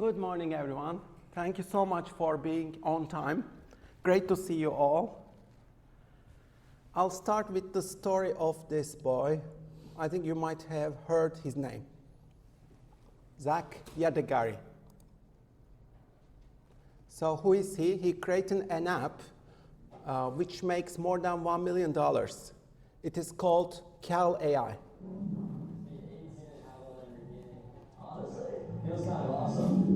Good morning, everyone. Thank you so much for being on time. Great to see you all. I'll start with the story of this boy. I think you might have heard his name. Zach Yadegari. So who is he? He created an app which makes more than $1 million. It is called Cal AI. Honestly, feels kind of awesome.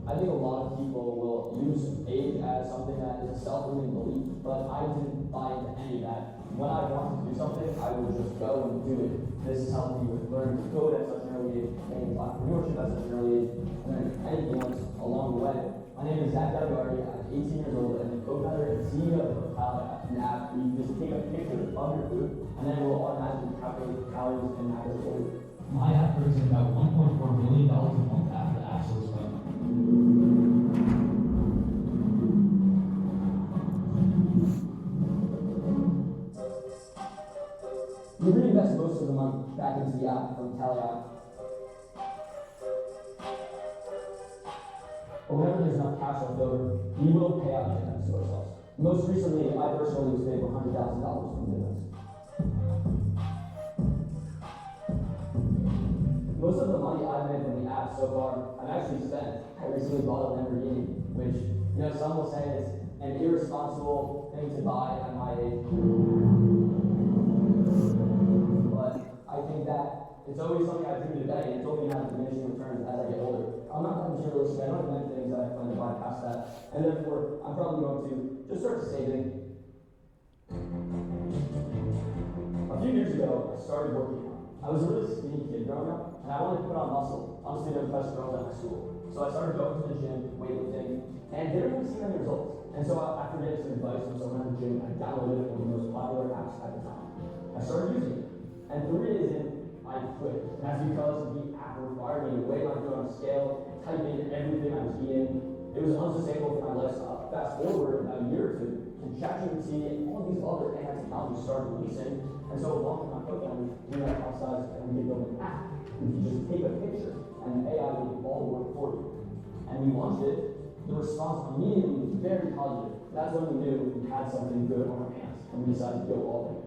I think a lot of people will use age as something that is a self-limiting belief, but I didn't buy into any of that. When I wanted to do something, I would just go and do it. This is how we would learn to code at such an early age, and entrepreneurship at such an early age, and then anything else along the way. My name is Zach Yadegari. I'm 18 years old, and the co-founder and CEO of Cal, an app where you just take a picture of your food, and then it will automatically calculate calories and macros for you. My app brings in about $1.4 million a month after the app was done. We reinvest most of the money back into the app from Cal AI. But whenever there's enough cash left over, we will pay out dividends to ourselves. Most recently, I personally was paid $100,000 from dividends. Most of the money I've made from the app so far, I've actually spent. I recently bought a Lamborghini, which, some will say is an irresponsible thing to buy at my age. But I think that it's always something I do today, and it's only going to have diminishing returns as I get older. I'm not that materialistic. I don't have many things that I plan to buy past that, and therefore, I'm probably going to just start saving. A few years ago, I started working out. I was a really skinny kid growing up, and I wanted to put on muscle. Honestly, there were best girls at my school. So I started going to the gym, weightlifting, and didn't really see any results. And so after getting some advice from someone at the gym, I downloaded one of the most popular apps at the time. I started using it, and 3 days in, I quit. And that's because the app required me to weigh my food on a scale, type in everything I was eating. It was unsustainable for my lifestyle. Fast forward about a year or two, and ChatGPT and all these other AI technologies started releasing. And so along with my co-founders, we went outside and we built an app. We could just take a picture and AI would do all the work for you. And we launched it. The response immediately was very positive. That's when we knew we had something good on our hands, and we decided to go all in.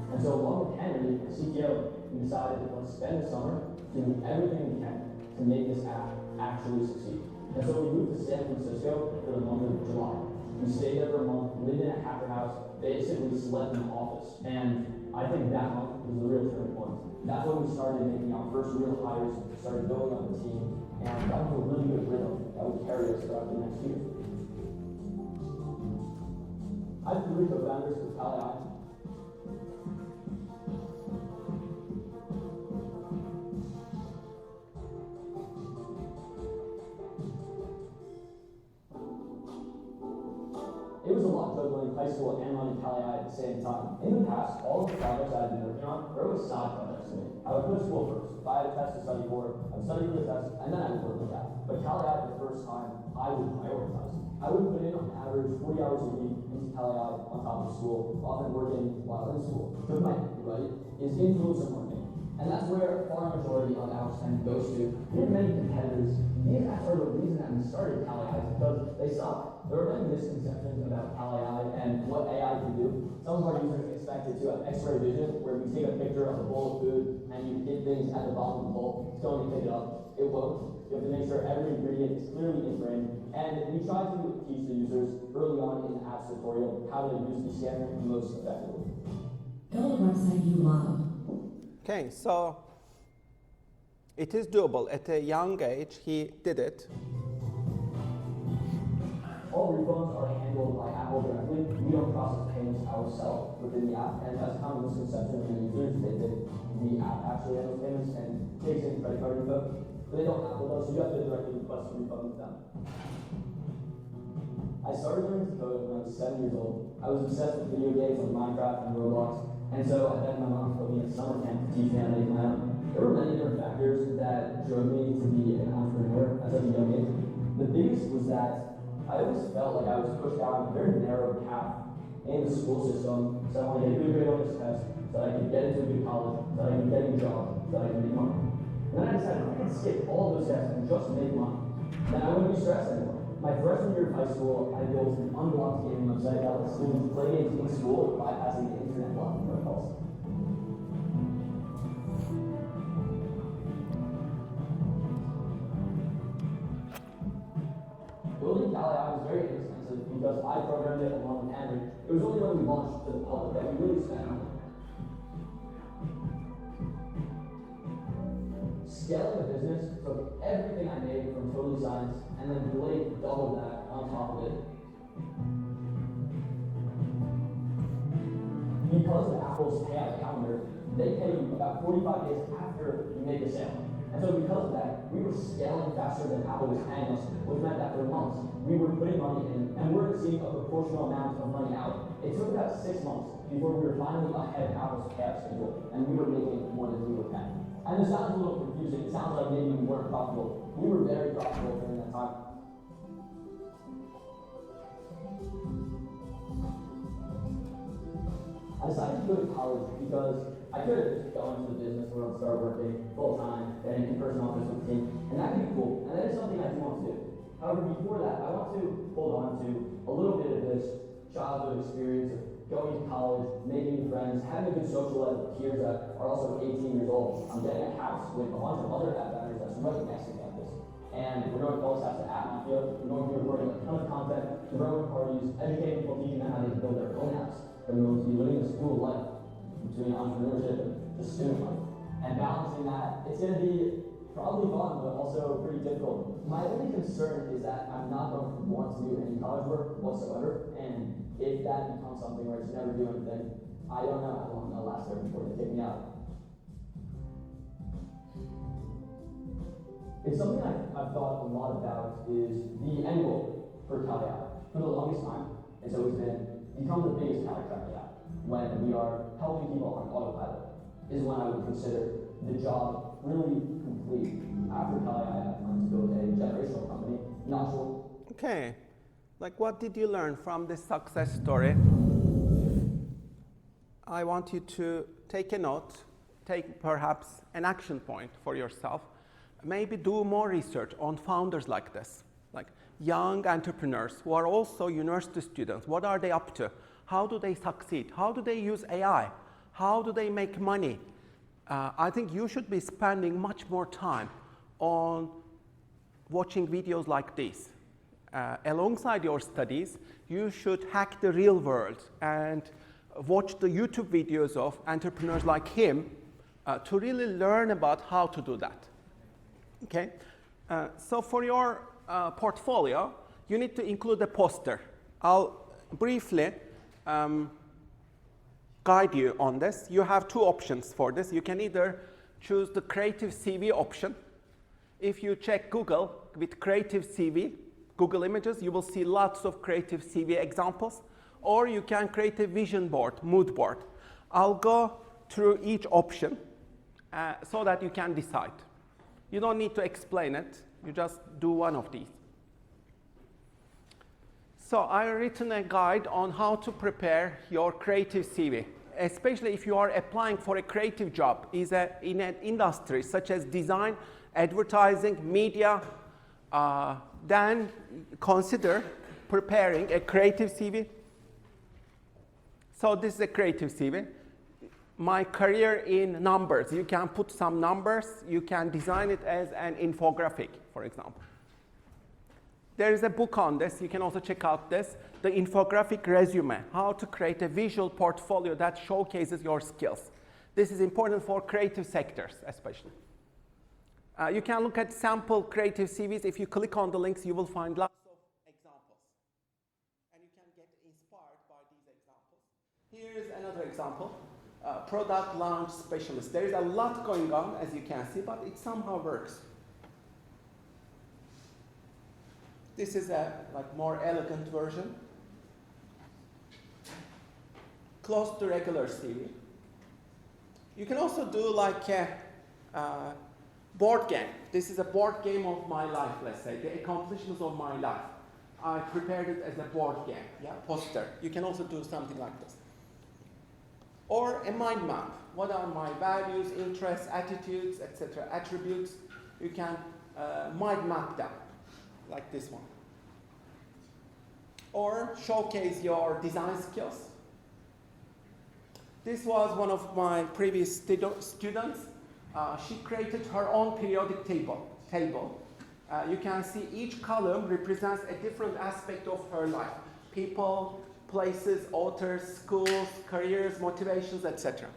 And so along with Henry, the CTO, we decided to spend the summer doing everything we can to make this app actually succeed. And so we moved to San Francisco for the month of July. We stayed there for a month, lived in a hacker house, basically slept in the office. And I think that month was the real turning point. That's when we started making our first real hires, started building up the team, and that was a really good rhythm that would carry us throughout the next year. I have 3 co-founders with Cal AI. It was a lot juggling high school and running Cal AI at the same time. In the past, all of the projects I've been working on were always side projects to me. I would go to school first. If I had a test to study for, I would study for the test, and then I would work with that. But Cal AI, for the first time, I would prioritize. I would put in, on average, 40 hours a week into Cal AI on top of school, often working while in school. The plan, right, is influencer marketing. And that's where a far majority of our spend goes to. We have many competitors. These apps are the reason that we started Cal AI because they suck. There are many misconceptions about Cal AI and what AI can do. Some of our users expect it to have X-ray vision, where we take a picture of a bowl of food and you hit things at the bottom of the bowl. It's going to pick it up. It won't. You have to make sure every ingredient is clearly in frame. And we try to teach the users early on in the app's tutorial how to use the scanner most effectively. Build a website you love. Okay, so it is doable. At a young age, he did it. All refunds are handled by Apple directly. We don't process payments ourselves within the app, and that's a common misconception from users. They think the app actually handles payments and takes in credit card info. But they don't Apple though, so you have to directly request a refund with them. I started learning to code when I was 7 years old. I was obsessed with video games like Minecraft and Roblox. And so I begged my mom to put me in a summer camp to teach me how to make my own. There were many different factors that drove me to be an entrepreneur at such a young age. The biggest was that I always felt like I was pushed down a very narrow path in the school system, so I want to get a good grade on this test, so that I can get into a good college, so that I can get a job, so that I can make money. And then I decided if I could skip all those steps and just make money, then I wouldn't be stressed anymore. My freshman year of high school, I built an unblocked gaming website that lets students play games in school bypassing the internet blocking protocols. Building Kali was very inexpensive because I programmed it along with Henry. It was only when we launched to the public that we really spent money. Scaling a business took everything I made from Totally Science and then Blake doubled that on top of it. Because of Apple's payout calendar, they pay you about 45 days after you make a sale. And so because of that, we were scaling faster than Apple was paying us, which meant that for months, we were putting money in and we weren't seeing a proportional amount of money out. It took about 6 months before we were finally ahead of Apple's payout schedule, and we were making more than we were paying. And this sounds a little confusing. It sounds like maybe we weren't profitable. We were very profitable during that time. I decided to go to college because I could have just gone into the business world and start working full-time, get an in-person office with a team, and that could be cool. And that is something I do want to do. However, before that, I want to hold on to a little bit of this childhood experience of going to college, making friends, having a good social life with peers that are also 18 years old. I'm getting a house with a bunch of other app vendors that's right next to campus. And we're going to both have to app mafia. We're going to be recording a ton of content, throwing parties, educating people, teaching them how they build their own apps. And we're going to be living a school life between entrepreneurship and just student life. And balancing that, it's going to be probably fun, but also pretty difficult. My only concern is that I'm not going to want to do any college work whatsoever, and if that becomes something where it's never do anything, I don't know how long I'll last there before they kick me out. It's something I've thought a lot about is the end goal for Kali. For the longest time, it's always been become the biggest Kali tracker app. When we are helping people on autopilot is when I would consider the job really complete. After Kali, I plan to build a generational company. Not sure. Okay. Like, what did you learn from this success story? I want you to take a note, take perhaps an action point for yourself. Maybe do more research on founders like this, like young entrepreneurs who are also university students. What are they up to? How do they succeed? How do they use AI? How do they make money? I think you should be spending much more time on watching videos like this. Alongside your studies, you should hack the real world and watch the YouTube videos of entrepreneurs like him to really learn about how to do that. Okay? So for your portfolio, you need to include a poster. I'll briefly guide you on this. You have two options for this. You can either choose the Creative CV option. If you check Google with Creative CV, Google Images, you will see lots of Creative CV examples. Or you can create a vision board, mood board. I'll go through each option so that you can decide. You don't need to explain it. You just do one of these. So I've written a guide on how to prepare your creative CV, especially if you are applying for a creative job in an industry such as design, advertising, media. Then consider preparing a creative CV. So this is a creative CV. My career in numbers. You can put some numbers. You can design it as an infographic, for example. There is a book on this. You can also check out this, the infographic resume, how to create a visual portfolio that showcases your skills. This is important for creative sectors, especially. You can look at sample creative CVs. If you click on the links, you will find lots of examples. And you can get inspired by these examples. Here's another example, product launch specialist. There is a lot going on, as you can see, but it somehow works. This is a more elegant version. Close to regular CV. You can also do like a board game. This is a board game of my life, let's say, the accomplishments of my life. I prepared it as a board game, yeah, poster. You can also do something like this. Or a mind map. What are my values, interests, attitudes, etc., attributes? You can mind map them, like this one. Or showcase your design skills. This was one of my previous students. She created her own periodic table. You can see each column represents a different aspect of her life. People, places, authors, schools, careers, motivations, etc.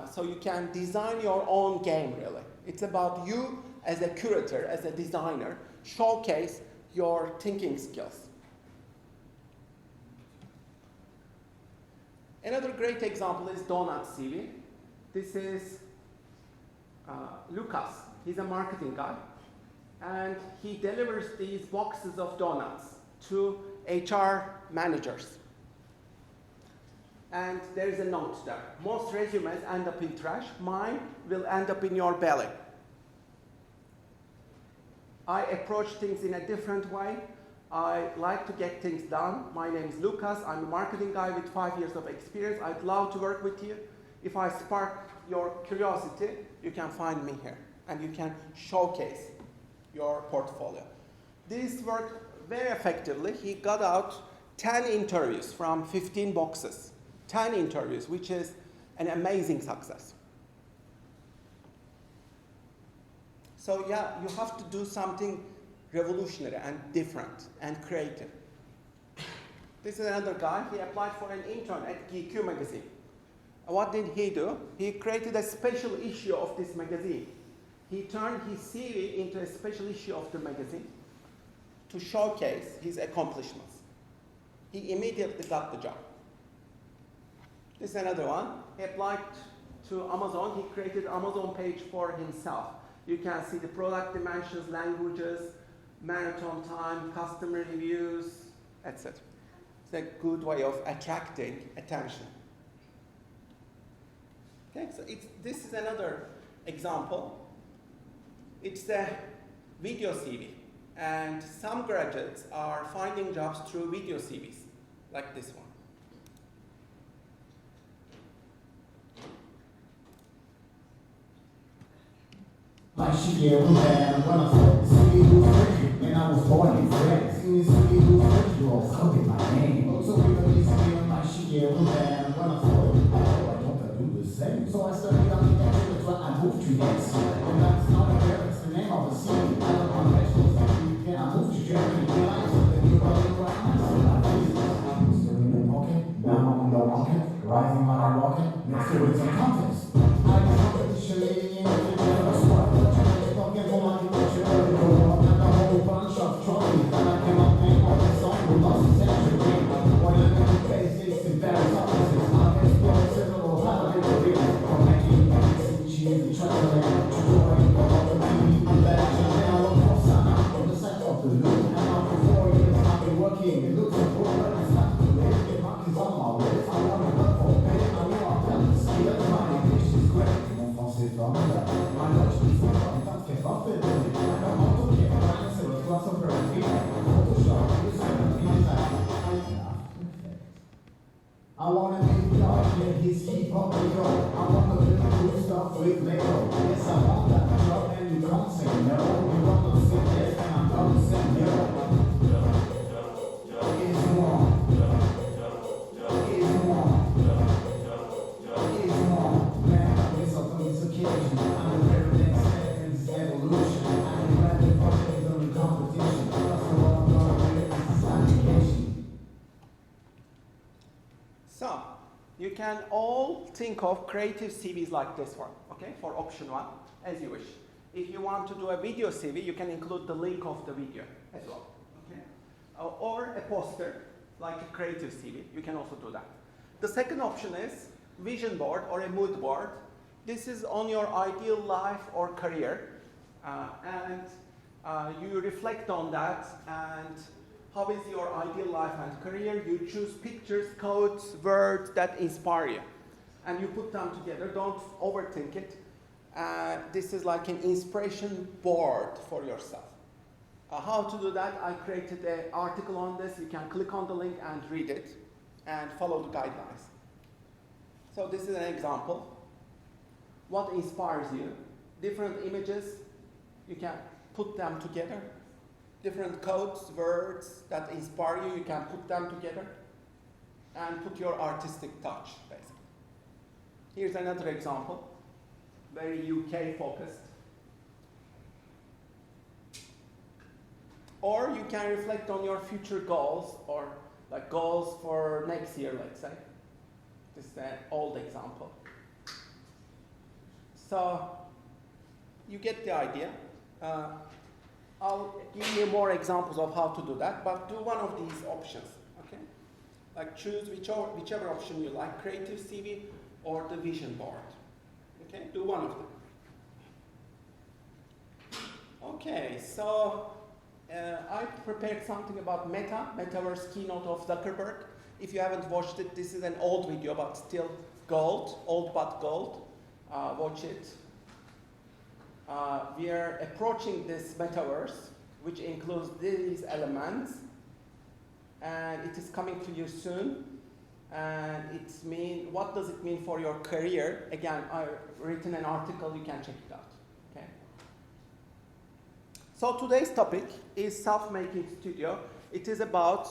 So you can design your own game, really. It's about you as a curator, as a designer, showcase your thinking skills. Another great example is Donut CV. This is Lucas. He's a marketing guy. And he delivers these boxes of donuts to HR managers. And there is a note there. Most resumes end up in trash. Mine will end up in your belly. I approach things in a different way. I like to get things done. My name is Lucas. I'm a marketing guy with 5 years of experience. I'd love to work with you. If I spark your curiosity, you can find me here. And you can showcase your portfolio. This worked very effectively. He got out 10 interviews from 15 boxes. 10 interviews, which is an amazing success. So yeah, you have to do something revolutionary and different and creative. This is another guy. He applied for an intern at GQ magazine. What did he do? He created a special issue of this magazine. He turned his CV into a special issue of the magazine to showcase his accomplishments. He immediately got the job. This is another one. He applied to Amazon. He created an Amazon page for himself. You can see the product dimensions, languages, marathon time, customer reviews, etc. It's a good way of attracting attention. Okay, so this is another example. It's a video CV, and some graduates are finding jobs through video CVs, like this one. Like she get with that when I said see who's rich, and I was born in France. See me see who's rich, you all copy my name. So we really see like she get with that when I saw it. Why don't I do the same? So I studied architecture, that's why I moved to that city. And that's not a fair, it's the name of the city. I love my bachelor's degree, then I moved to Germany. Then I said that you probably right now. So I was still in the pocket, now I'm in the market, rising while I'm walking, next to it some contest. I just competition lady in the first one. Talking for my future, and a whole bunch of trophies. And I came up and on the song with lost the century. When I go to basics in various offices, I've explored several holiday careers. From making eggs and cheese and traveling to drawing on the TV. That now I work for Sana on the side of the loop. And after 4 years, I've been working in Luxembourg, but it's not too late. Get monkeys on my list. I want to work for pay. I know I've done the skill. My English is great. Mon français est formidable. My Dutch is formidable. Often, I don't also get clients who are lots of perfect Photoshop, I wanna be dark, yeah, his hip hop go. I wanna do cool stuff with Lego. Yes, I want that job, and you can't say no. You wanna say yes, and I'm gonna say no. Is one. Is one. Is one. Man, I guess I'll this occasion. I'm the very next step. Evolution, I can write the project on the competition. That's what I'm gonna do, this is application. So, you can all think of creative CVs like this one, okay, for option one, as you wish. If you want to do a video CV, you can include the link of the video as well, okay? Or a poster, like a creative CV, you can also do that. The second option is vision board or a mood board. This is on your ideal life or career. You reflect on that and how is your ideal life and career. You choose pictures, quotes, words that inspire you. And you put them together. Don't overthink it. This is like an inspiration board for yourself. How to do that? I created an article on this. You can click on the link and read it and follow the guidelines. So this is an example. What inspires you? Different images, you can put them together. Different codes, words that inspire you, you can put them together and put your artistic touch, basically. Here's another example, very UK focused. Or you can reflect on your future goals, or like goals for next year, let's say. This is an old example. So you get the idea. I'll give you more examples of how to do that, but do one of these options, okay? Like choose whichever option you like, creative CV or the vision board. Okay, do one of them. Okay, so I prepared something about Metaverse keynote of Zuckerberg. If you haven't watched it, this is an old video, but still gold, old but gold. Watch it. We are approaching this metaverse, which includes these elements, and it is coming to you soon. And what does it mean for your career? Again, I've written an article, you can check it out. Okay. So today's topic is Self-Making Studio. It is about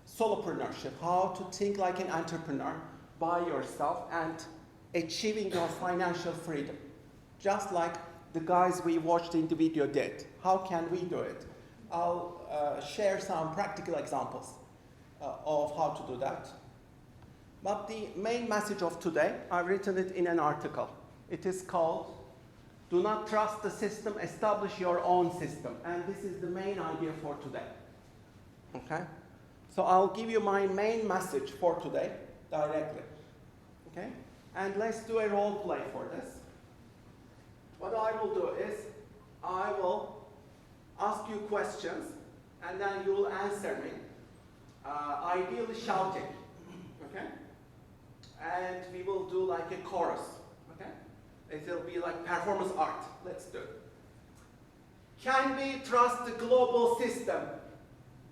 solopreneurship, how to think like an entrepreneur by yourself and achieving your financial freedom, just like the guys we watched in the video did. How can we do it? I'll share some practical examples of how to do that. But the main message of today, I've written it in an article. It is called, "Do not trust the system, establish your own system." And this is the main idea for today. Okay? So I'll give you my main message for today directly. Okay? And let's do a role play for this. What I will do is, I will ask you questions, and then you will answer me, ideally shouting, okay? And we will do like a chorus, okay? It will be like performance art. Let's do it. Can we trust the global system?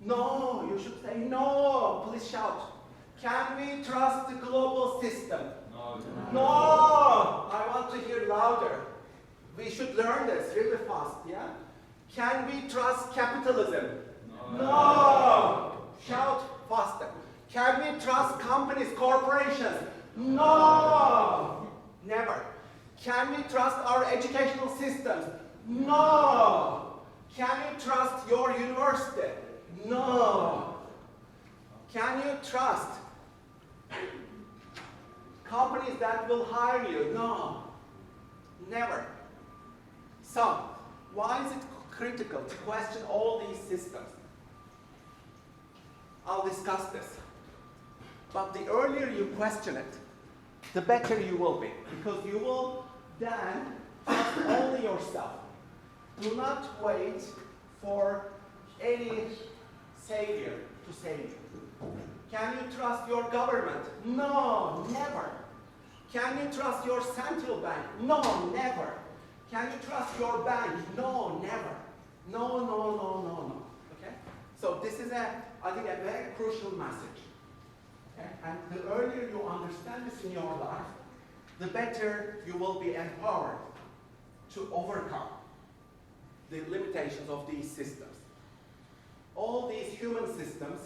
No, you should say no. Please shout. Can we trust the global system? No. No! I want to hear louder. We should learn this really fast, yeah? Can we trust capitalism? No! Shout faster. Can we trust companies, corporations? No! Never. Can we trust our educational systems? No! Can you trust your university? No! Can you trust companies that will hire you? No. Never. So, why is it critical to question all these systems? I'll discuss this. But the earlier you question it, the better you will be, because you will then trust only yourself. Do not wait for any savior to save you. Can you trust your government? No, never. Can you trust your central bank? No, never. Can you trust your bank? No, never. No, no, no, no, no. Okay? So this is, I think, a very crucial message. Okay? And the earlier you understand this in your life, the better you will be empowered to overcome the limitations of these systems. All these human systems,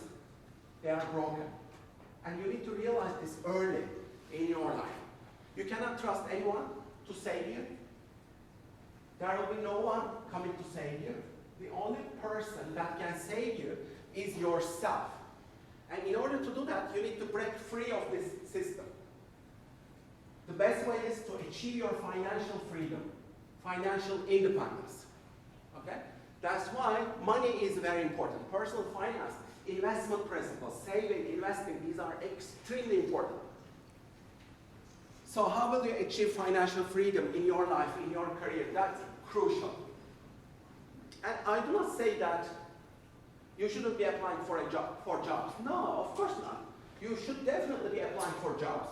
they are broken. And you need to realize this early in your life. You cannot trust anyone to save you. There will be no one coming to save you. The only person that can save you is yourself. And in order to do that, you need to break free of this system. The best way is to achieve your financial freedom, financial independence. Okay? That's why money is very important. Personal finance, investment principles, saving, investing, these are extremely important. So how will you achieve financial freedom in your life, in your career? That's crucial. And I do not say that you shouldn't be applying for jobs. No, of course not. You should definitely be applying for jobs.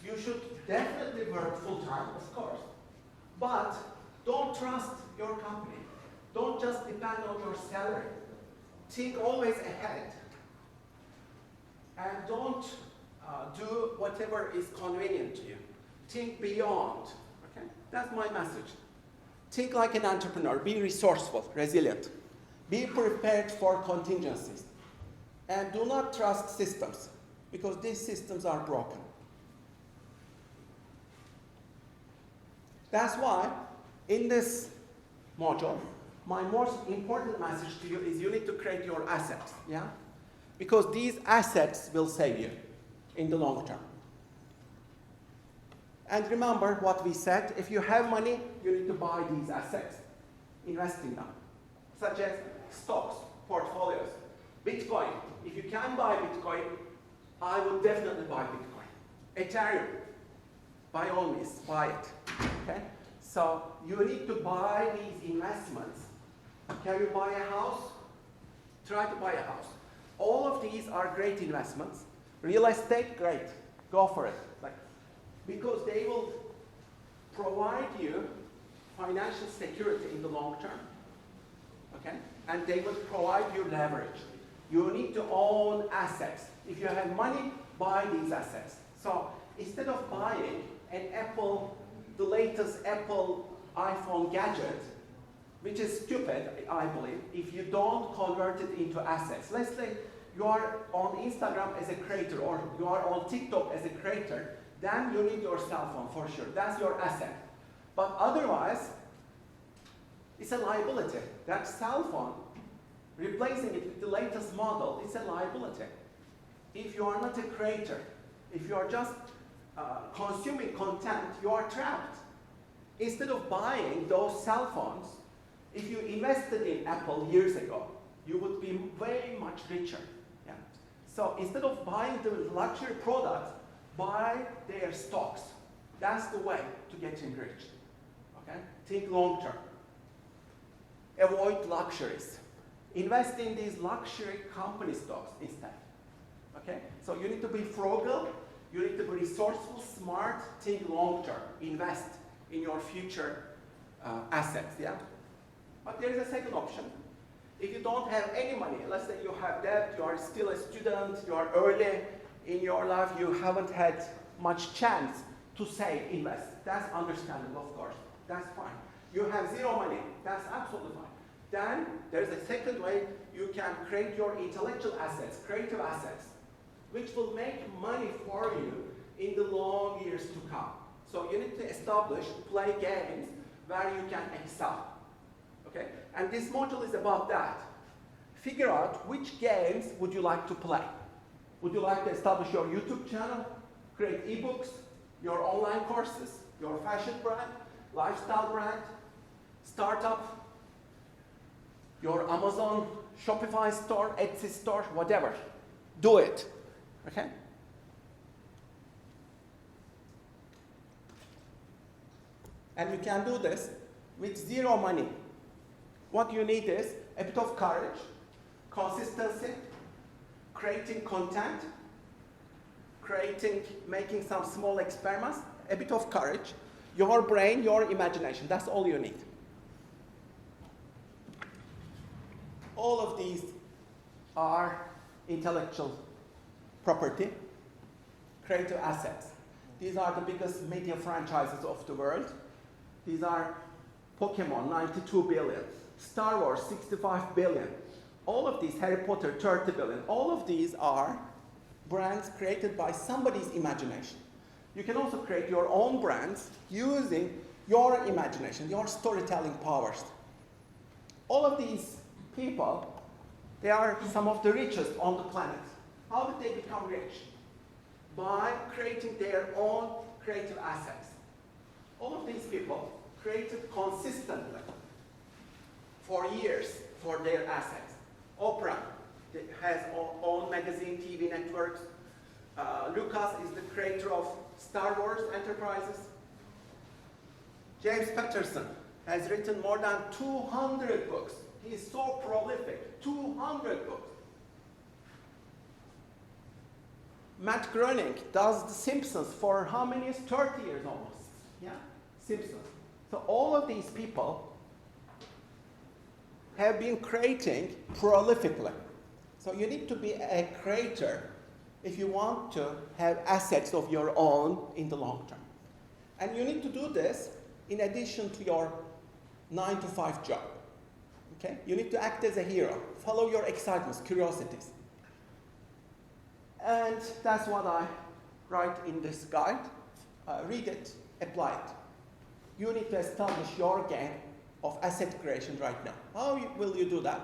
You should definitely work full-time, of course. But don't trust your company. Don't just depend on your salary. Think always ahead. And don't do whatever is convenient to you. Think beyond. Okay? That's my message. Think like an entrepreneur. Be resourceful, resilient. Be prepared for contingencies. And do not trust systems, because these systems are broken. That's why, in this module, my most important message to you is you need to create your assets, yeah? Because these assets will save you in the long term. And remember what we said, if you have money, you need to buy these assets, invest in them, such as stocks, portfolios, Bitcoin. If you can buy Bitcoin, I would definitely buy Bitcoin. Ethereum, by all means, buy it, okay? So you need to buy these investments. Can you buy a house? Try to buy a house. All of these are great investments. Real estate, great. Go for it. Because they will provide you financial security in the long term. Okay? And they will provide you leverage. You need to own assets. If you have money, buy these assets. So instead of buying an Apple, the latest Apple iPhone gadget, which is stupid, I believe, if you don't convert it into assets. Let's say you are on Instagram as a creator, or you are on TikTok as a creator, then you need your cell phone for sure. That's your asset. But otherwise, it's a liability. That cell phone, replacing it with the latest model, is a liability. If you are not a creator, if you are just consuming content, you are trapped. Instead of buying those cell phones, if you invested in Apple years ago, you would be very much richer. Yeah? So instead of buying the luxury products, buy their stocks. That's the way to get enriched. Okay? Think long term. Avoid luxuries. Invest in these luxury company stocks instead. Okay? So you need to be frugal, you need to be resourceful, smart, think long term. Invest in your future assets. Yeah? But there is a second option. If you don't have any money, let's say you have debt, you are still a student, you are early in your life, you haven't had much chance to save, invest. That's understandable, of course. That's fine. You have zero money. That's absolutely fine. Then there's a second way. You can create your intellectual assets, creative assets, which will make money for you in the long years to come. So you need to establish, play games where you can excel. Okay? And this module is about that. Figure out which games would you like to play. Would you like to establish your YouTube channel, create ebooks, your online courses, your fashion brand, lifestyle brand, startup, your Amazon, Shopify store, Etsy store, whatever. Do it. Okay? And you can do this with zero money. What you need is a bit of courage, consistency, creating content, making some small experiments, a bit of courage, your brain, your imagination. That's all you need. All of these are intellectual property, creative assets. These are the biggest media franchises of the world. These are Pokemon, 92 billion. Star Wars, 65 billion. All of these, Harry Potter, 30 billion. All of these are brands created by somebody's imagination. You can also create your own brands using your imagination, your storytelling powers. All of these people, they are some of the richest on the planet. How did they become rich? By creating their own creative assets. All of these people created consistently for years for their assets. Oprah has own magazine, TV networks. Lucas is the creator of Star Wars Enterprises. James Patterson has written more than 200 books. He is so prolific, 200 books. Matt Groening does The Simpsons for how many years? 30 years almost. Yeah, Simpsons. So all of these people have been creating prolifically. So you need to be a creator if you want to have assets of your own in the long term. And you need to do this in addition to your 9-to-5 job. Okay? You need to act as a hero. Follow your excitements, curiosities. And that's what I write in this guide. Read it, apply it. You need to establish your game of asset creation right now. How will you do that?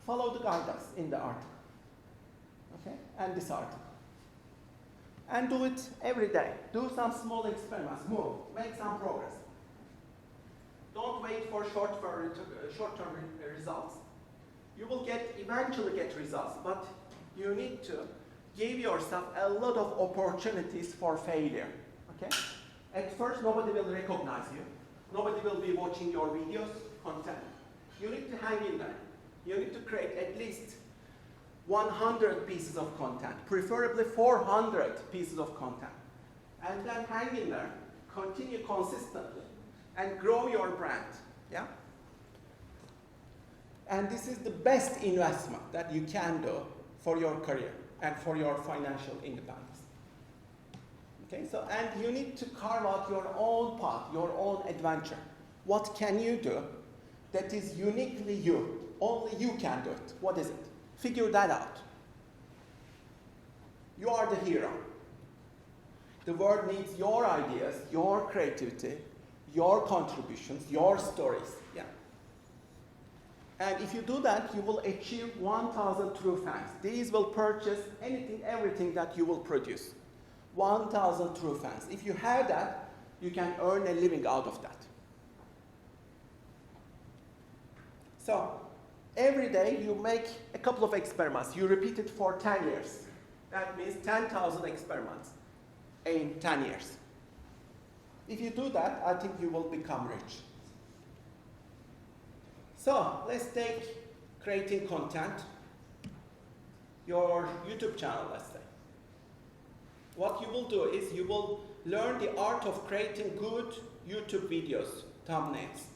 Follow the guidance in the article. Okay? And this article. And do it every day. Do some small experiments. Move. Make some progress. Don't wait for short-term results. You will eventually get results, but you need to give yourself a lot of opportunities for failure. Okay? At first, nobody will recognize you. Nobody will be watching your videos, content. You need to hang in there. You need to create at least 100 pieces of content, preferably 400 pieces of content. And then hang in there, continue consistently, and grow your brand. Yeah? And this is the best investment that you can do for your career and for your financial independence. Okay, so, and you need to carve out your own path, your own adventure. What can you do that is uniquely you? Only you can do it. What is it? Figure that out. You are the hero. The world needs your ideas, your creativity, your contributions, your stories. Yeah. And if you do that, you will achieve 1,000 true fans. These will purchase anything, everything that you will produce. 1,000 true fans. If you have that, you can earn a living out of that. So, every day you make a couple of experiments. You repeat it for 10 years. That means 10,000 experiments in 10 years. If you do that, I think you will become rich. So, let's take creating content, your YouTube channel, let's say. What you will do is you will learn the art of creating good YouTube videos, thumbnails.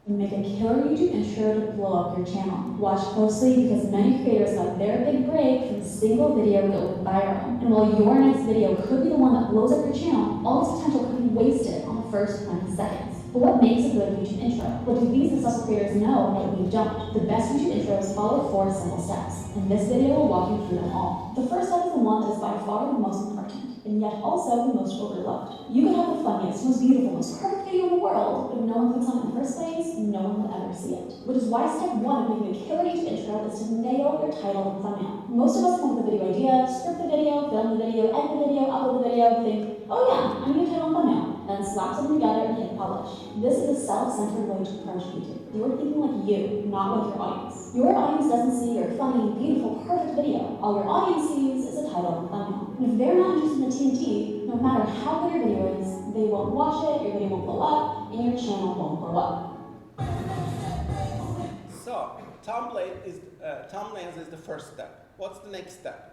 Make a killer YouTube intro to blow up your channel. Watch closely because many creators got their big break from a single video that went viral. And while your next video could be the one that blows up your channel, all its potential could be wasted on the first 20 seconds. But what makes a good YouTube intro? What do these successful creators know that we don't? The best YouTube intros follow 4 simple steps, and this video will walk you through them all. The first step is the one that is by far the most important, and yet also the most overlooked. You could have the funniest, most beautiful, most perfect video in the world, but if no one clicks on it in the first place, no one will ever see it. Which is why step 1 of making a killer YouTube intro is to nail your title and thumbnail. Most of us come with a video idea, script the video, film the video, edit the video, upload the video, think, oh yeah, I need a title and thumbnail, and slap something together and hit publish. This is a self-centered way to approach YouTube. You are thinking like you, not like your audience. Your audience doesn't see your funny, beautiful, perfect video. All your audience sees is a title and thumbnail. And if they're not interested in the TNT, no matter how good your video is, they won't watch it, your video won't blow up, and your channel won't blow up. So, thumbnails is the first step. What's the next step?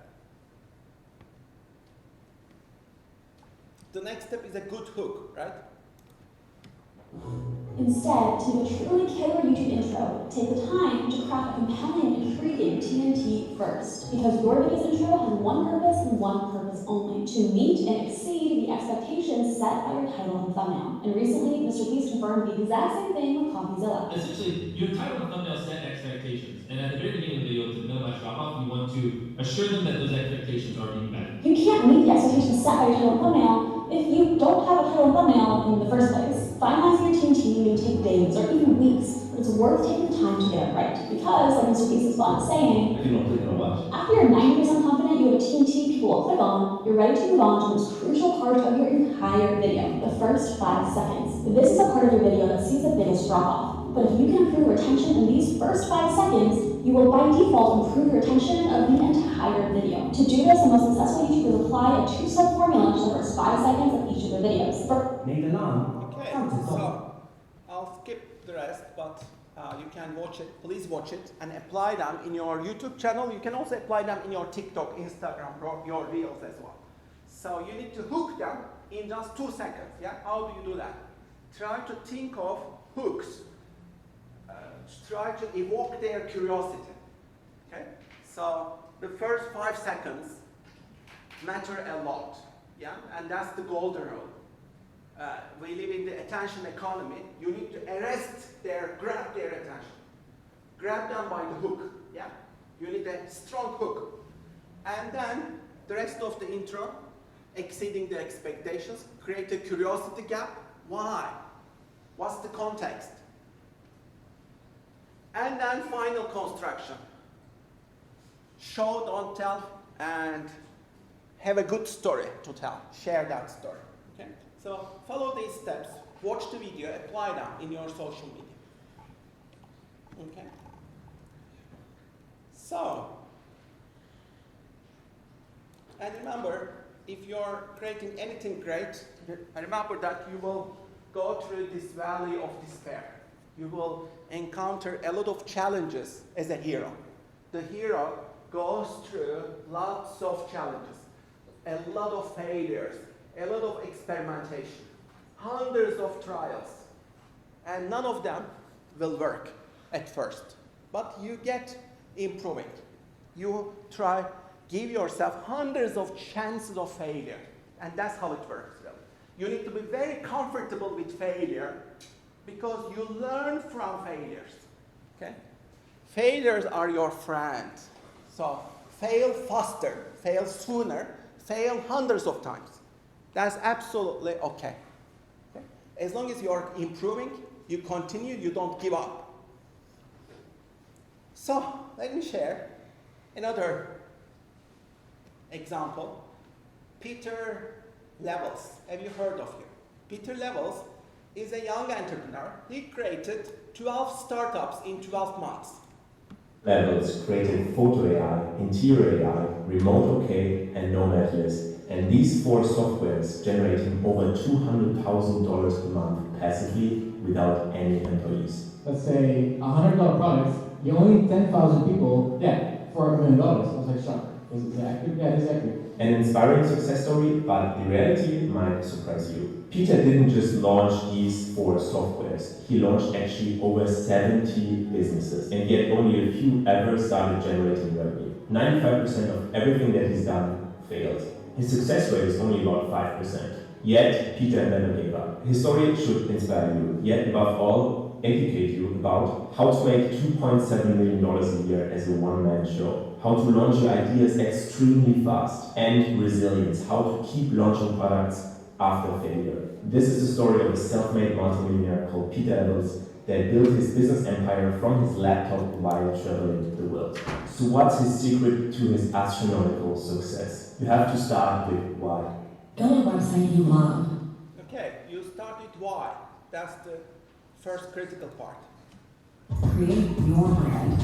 The next step is a good hook, right? Instead, to make a truly killer YouTube intro, take the time to craft a compelling, intriguing TNT first. Because your video's intro has one purpose and one purpose only: to meet and exceed the expectations set by your title and thumbnail. And recently, Mr. Beast confirmed the exact same thing with CoffeeZilla. Essentially, your title and thumbnail set expectations, and at the very beginning of the video, to minimize drop-off, you want to assure them that those expectations are being met. You can't meet the expectations set by your title and thumbnail if you don't have a title and thumbnail in the first place. Finalizing your TNT may take days or even weeks, but it's worth taking the time to get it right. Because, like Mr. Beast is fond of saying, If you don't click on a watch. after you're 90% confident you have a TNT people will click on, you're ready to move on to the most crucial part of your entire video, the first 5 seconds. This is a part of your video that sees the biggest drop off. But if you can improve retention in these first 5 seconds, you will by default improve your retention of the entire video. To do this, the most successful YouTubers apply a 2-step formula to the first 5 seconds of each of their videos. Okay, so I'll skip the rest, but you can watch it. Please watch it and apply them in your YouTube channel. You can also apply them in your TikTok, Instagram, your Reels as well. So you need to hook them in just 2 seconds. Yeah, how do you do that? Try to think of hooks. try to evoke their curiosity. Okay? So the first 5 seconds matter a lot. Yeah? And that's the golden rule. We live in the attention economy. You need to grab their attention. Grab them by the hook. Yeah? You need a strong hook. And then the rest of the intro, exceeding the expectations, create a curiosity gap. Why? What's the context? And then final construction. Show, don't tell, and have a good story to tell. Share that story. Okay? So follow these steps. Watch the video, apply them in your social media. Okay? So, and remember, if you're creating anything great, remember that you will go through this valley of despair. You will encounter a lot of challenges as a hero. The hero goes through lots of challenges, a lot of failures, a lot of experimentation, hundreds of trials, and none of them will work at first. But you get improving. You try, give yourself hundreds of chances of failure, and that's how it works, really. You need to be very comfortable with failure because you learn from failures, okay? Failures are your friend. So fail faster, fail sooner, fail hundreds of times. That's absolutely okay. As long as you're improving, you continue, you don't give up. So let me share another example. Peter Levels. Have you heard of him? Peter Levels is a young entrepreneur. He created 12 startups in 12 months. Levels created photo AI, interior AI, remote OK, and nomad list. And these 4 softwares generating over $200,000 per month passively without any employees. Let's say $100 products, you only need 10,000 people, for $1 million. I was like, shocked. Is it accurate? Yeah, it is accurate. An inspiring success story, but the reality might surprise you. Peter didn't just launch these 4 softwares. He launched actually over 70 businesses, and yet only a few ever started generating revenue. 95% of everything that he's done failed. His success rate is only about 5%. Yet, Peter never gave up. His story should inspire you, yet above all, educate you about how to make $2.7 million a year as a one-man show, how to launch your ideas extremely fast, and resilience, how to keep launching products after failure. This is the story of a self-made multimillionaire called Peter Levels that built his business empire from his laptop while traveling the world. So what's his secret to his astronomical success? You have to start with why. Build a website you love. Okay, you start with why. That's the first critical part. Create your brand.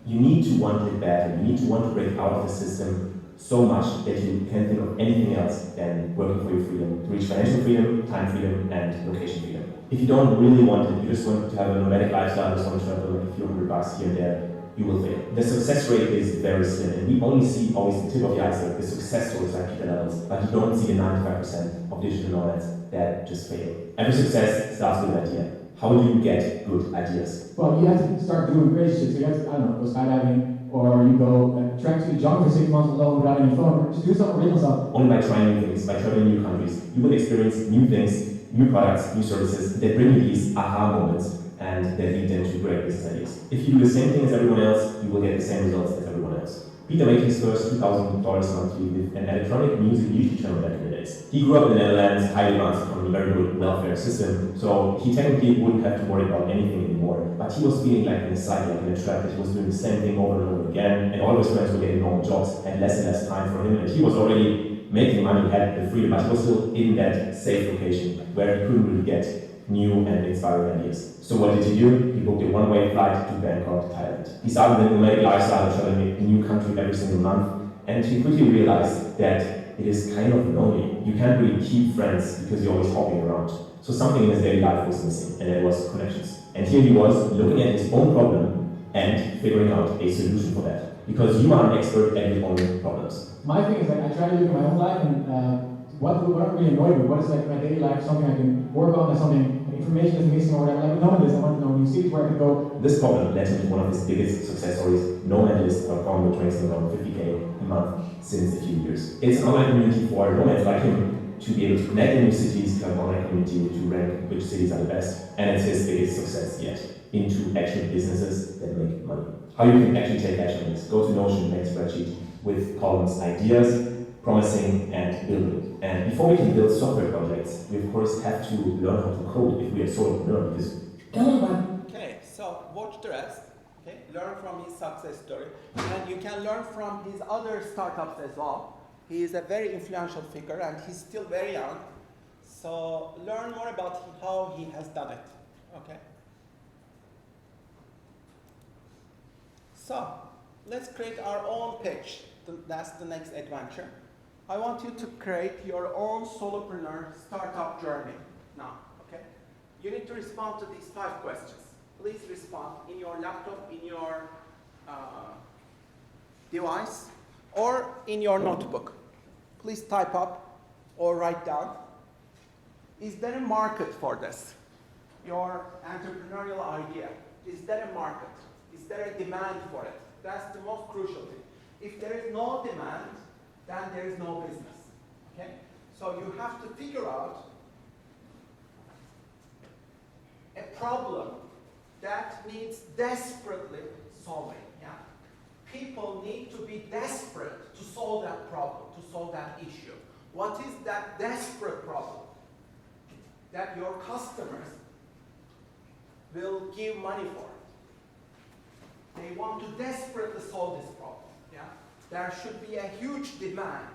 You need to want it better. You need to want to break out of the system so much that you can't think of anything else than working for your freedom, to reach financial freedom, time freedom, and location freedom. If you don't really want it, you just want to have a nomadic lifestyle, just want to travel like a few $100 here and there, you will fail. The success rate is very slim, and we only see always the tip of the iceberg, the success stories like Peter Levels, but you don't see the 95% of digital nomads that just fail. Every success starts with an idea. How do you get good ideas? Well, you have to start doing crazy shit. So you have to, I don't know, go skydiving, or you go track to the jungle for 6 months alone without any phone. Just do some original stuff. Only by trying new things, by traveling new countries, you will experience new things, new products, new services that bring you these aha moments and that lead them to great business ideas. If you do the same thing as everyone else, you will get the same results as everyone else. Peter made his first $2,000 monthly with an electronic music YouTube channel back in the days. He grew up in the Netherlands, highly advanced economy, very good welfare system, so he technically wouldn't have to worry about anything anymore. But he was feeling like in a cycle, like in a trap, that he was doing the same thing over and over again, and all of his friends were getting normal jobs, had less and less time for him, and he was already making money, had the freedom, but he was still in that safe location where he couldn't really get new and inspiring ideas. So what did he do? He booked a one-way flight to Bangkok, Thailand. He started a nomadic lifestyle, traveling a new country every single month, and he quickly realized that it is kind of lonely. You can't really keep friends because you're always hopping around. So something in his daily life was missing, and it was connections. And here he was looking at his own problem and figuring out a solution for that. Because you are an expert at your own problems. My thing is, like, I try to look at my own life and what really annoyed me, what is like my daily life, something I can work on, and something information is missing or whatever, like, know this, I want to know new cities where I can go. This problem led him to one of his biggest success stories, Nomadlist.com, which makes him around 50K a month since a few years. It's an online community for nomads like him to be able to connect in new cities, to have an online community to rank which cities are the best, and it's his biggest success yet into actual businesses that make money. How you can actually take action on this. Go to Notion, make a spreadsheet with columns, ideas, promising, and building. And before we can build software projects, we of course have to learn how to code if we are solopreneur, because Okay, so watch the rest. Okay, learn from his success story, and you can learn from his other startups as well. He is a very influential figure, and he's still very young. So learn more about how he has done it. Okay. So let's create our own pitch. That's the next adventure. I want you to create your own solopreneur startup journey now. Okay. You need to respond to these 5 questions. Please respond in your laptop, in your device, or in your notebook. Please type up or write down. Is there a market for this? Your entrepreneurial idea. Is there a market? Is there a demand for it? That's the most crucial thing. If there is no demand, then there is no business. Okay? So you have to figure out a problem that needs desperately solving. Yeah? People need to be desperate to solve that problem, to solve that issue. What is that desperate problem that your customers will give money for? They want to desperately solve this problem. Yeah? There should be a huge demand.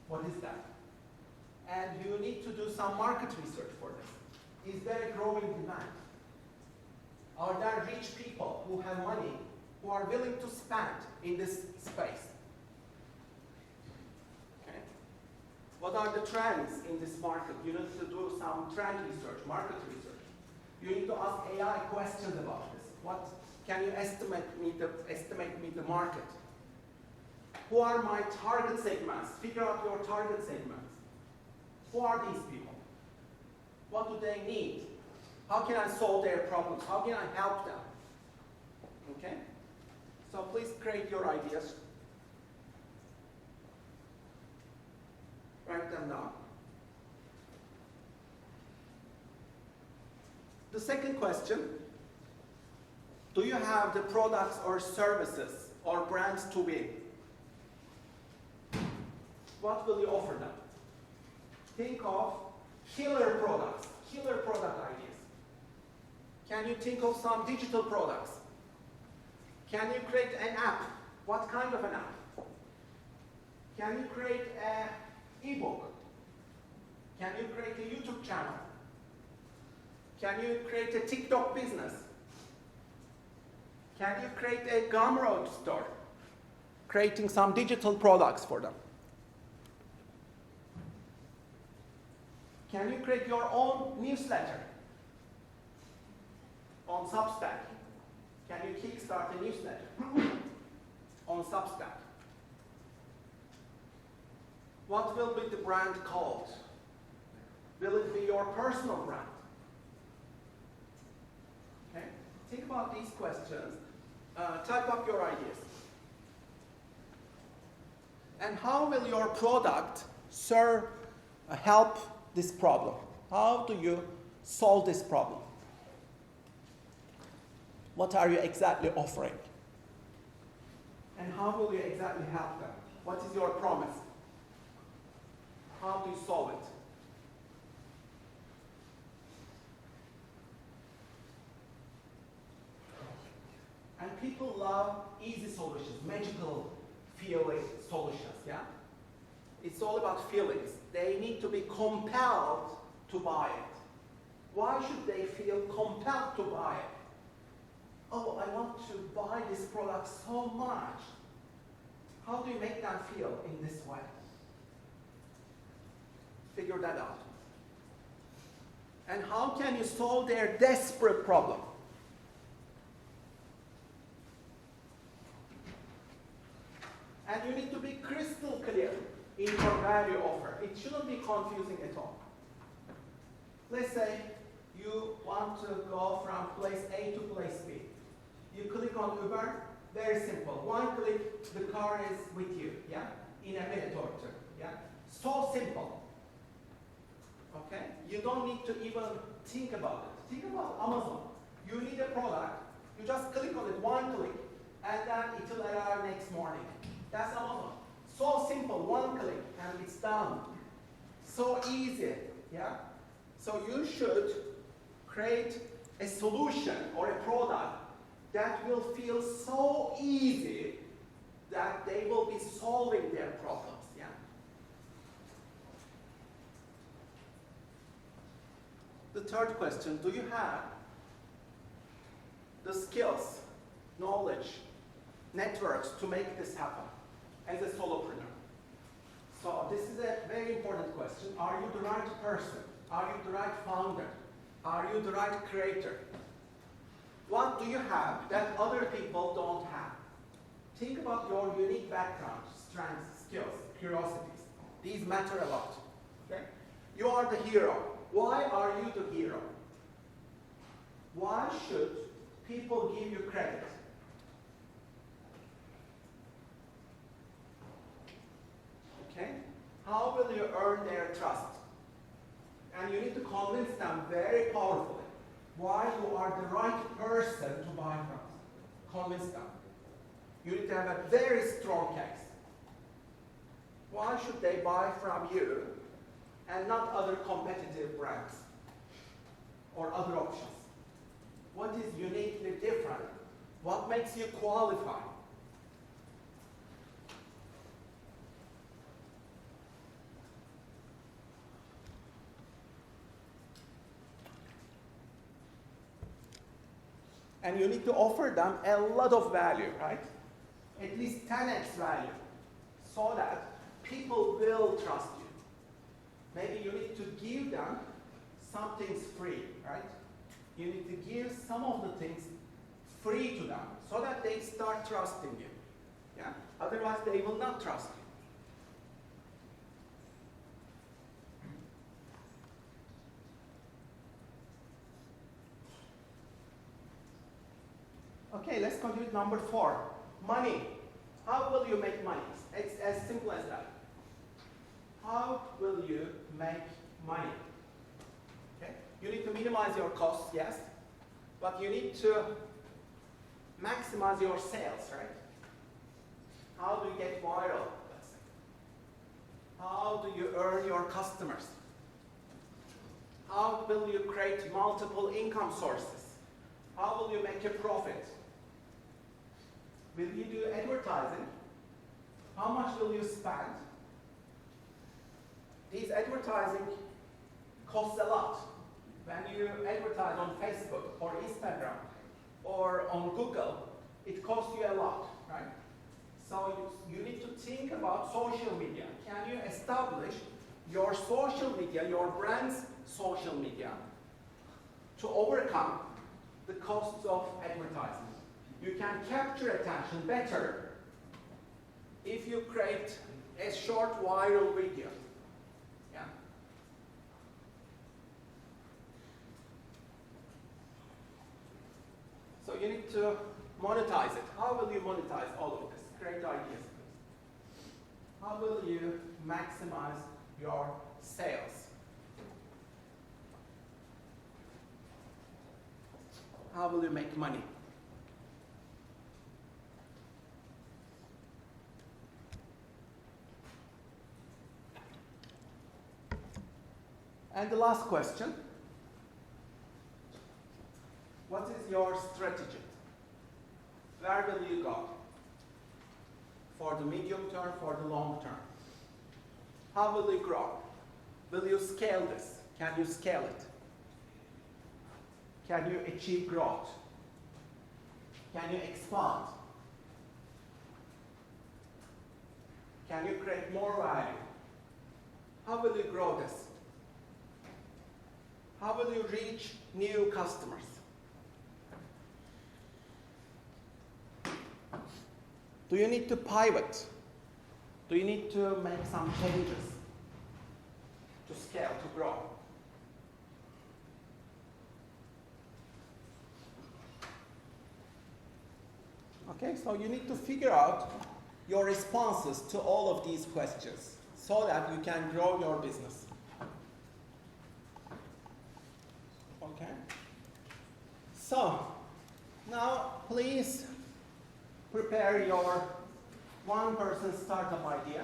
What is that? And you need to do some market research for this. Is there a growing demand? Are there rich people who have money, who are willing to spend in this space? Okay. What are the trends in this market? You need to do some trend research, market research. You need to ask AI questions about this. What can you estimate me the market? Who are my target segments? Figure out your target segments. Who are these people? What do they need? How can I solve their problems? How can I help them? Okay? So please create your ideas. Write them down. The second question, do you have the products or services or brands to win? What will you offer them? Think of killer products, killer product ideas. Can you think of some digital products? Can you create an app? What kind of an app? Can you create an ebook? Can you create a YouTube channel? Can you create a TikTok business? Can you create a Gumroad store? Creating some digital products for them. Can you create your own newsletter on Substack? Can you kickstart a newsletter on Substack? What will be the brand called? Will it be your personal brand? Okay? Think about these questions. Type up your ideas. And how will your product help this problem? How do you solve this problem? What are you exactly offering? And how will you exactly help them? What is your promise? How do you solve it? And people love easy solutions, magical feeling solutions, yeah? It's all about feelings. They need to be compelled to buy it. Why should they feel compelled to buy it? Oh, I want to buy this product so much. How do you make them feel in this way? Figure that out. And how can you solve their desperate problem? And you need to be crystal clear in your value offer. It shouldn't be confusing at all. Let's say You want to go from place A to place B. You click on Uber, very simple. One click, the car is with you, yeah? In a minute or two, yeah? So simple. Okay? You don't need to even think about it. Think about Amazon. You need a product, you just click on it, one click, and then it will arrive next morning. That's Amazon. So simple, one click, and it's done. So easy, yeah? So you should create a solution or a product that will feel so easy that they will be solving their problems, yeah? The third question, do you have the skills, knowledge, networks to make this happen as a solopreneur? So this is a very important question. Are you the right person? Are you the right founder? Are you the right creator? What do you have that other people don't have? Think about your unique background, strengths, skills, curiosities. These matter a lot. Okay? You are the hero. Why are you the hero? Why should people give you credit? Okay? How will you earn their trust? And you need to convince them very powerfully why you are the right person to buy from. Convince them. You need to have a very strong case. Why should they buy from you and not other competitive brands or other options? What is uniquely different? What makes you qualified? And you need to offer them a lot of value, right? At least 10x value, so that people will trust you. Maybe you need to give them some things free, right? You need to give some of the things free to them, so that they start trusting you. Yeah? Otherwise, they will not trust you. Okay, let's continue with number 4. Money. How will you make money? It's as simple as that. How will you make money? Okay? You need to minimize your costs, yes, but you need to maximize your sales, right? How do you get viral, let's say? How do you earn your customers? How will you create multiple income sources? How will you make a profit? Will you do advertising? How much will you spend? These advertising costs a lot. When you advertise on Facebook or Instagram or on Google, it costs you a lot, right? So you need to think about social media. Can you establish your social media, your brand's social media, to overcome the costs of advertising? You can capture attention better if you create a short viral video. Yeah. So you need to monetize it. How will you monetize all of this? Great ideas. How will you maximize your sales? How will you make money? And the last question, what is your strategy? Where will you go? For the medium term, for the long term? How will you grow? Will you scale this? Can you scale it? Can you achieve growth? Can you expand? Can you create more value? How will you grow this? How will you reach new customers? Do you need to pivot? Do you need to make some changes to scale, to grow? Okay, so you need to figure out your responses to all of these questions so that you can grow your business. Okay? So, now please prepare your one-person startup idea.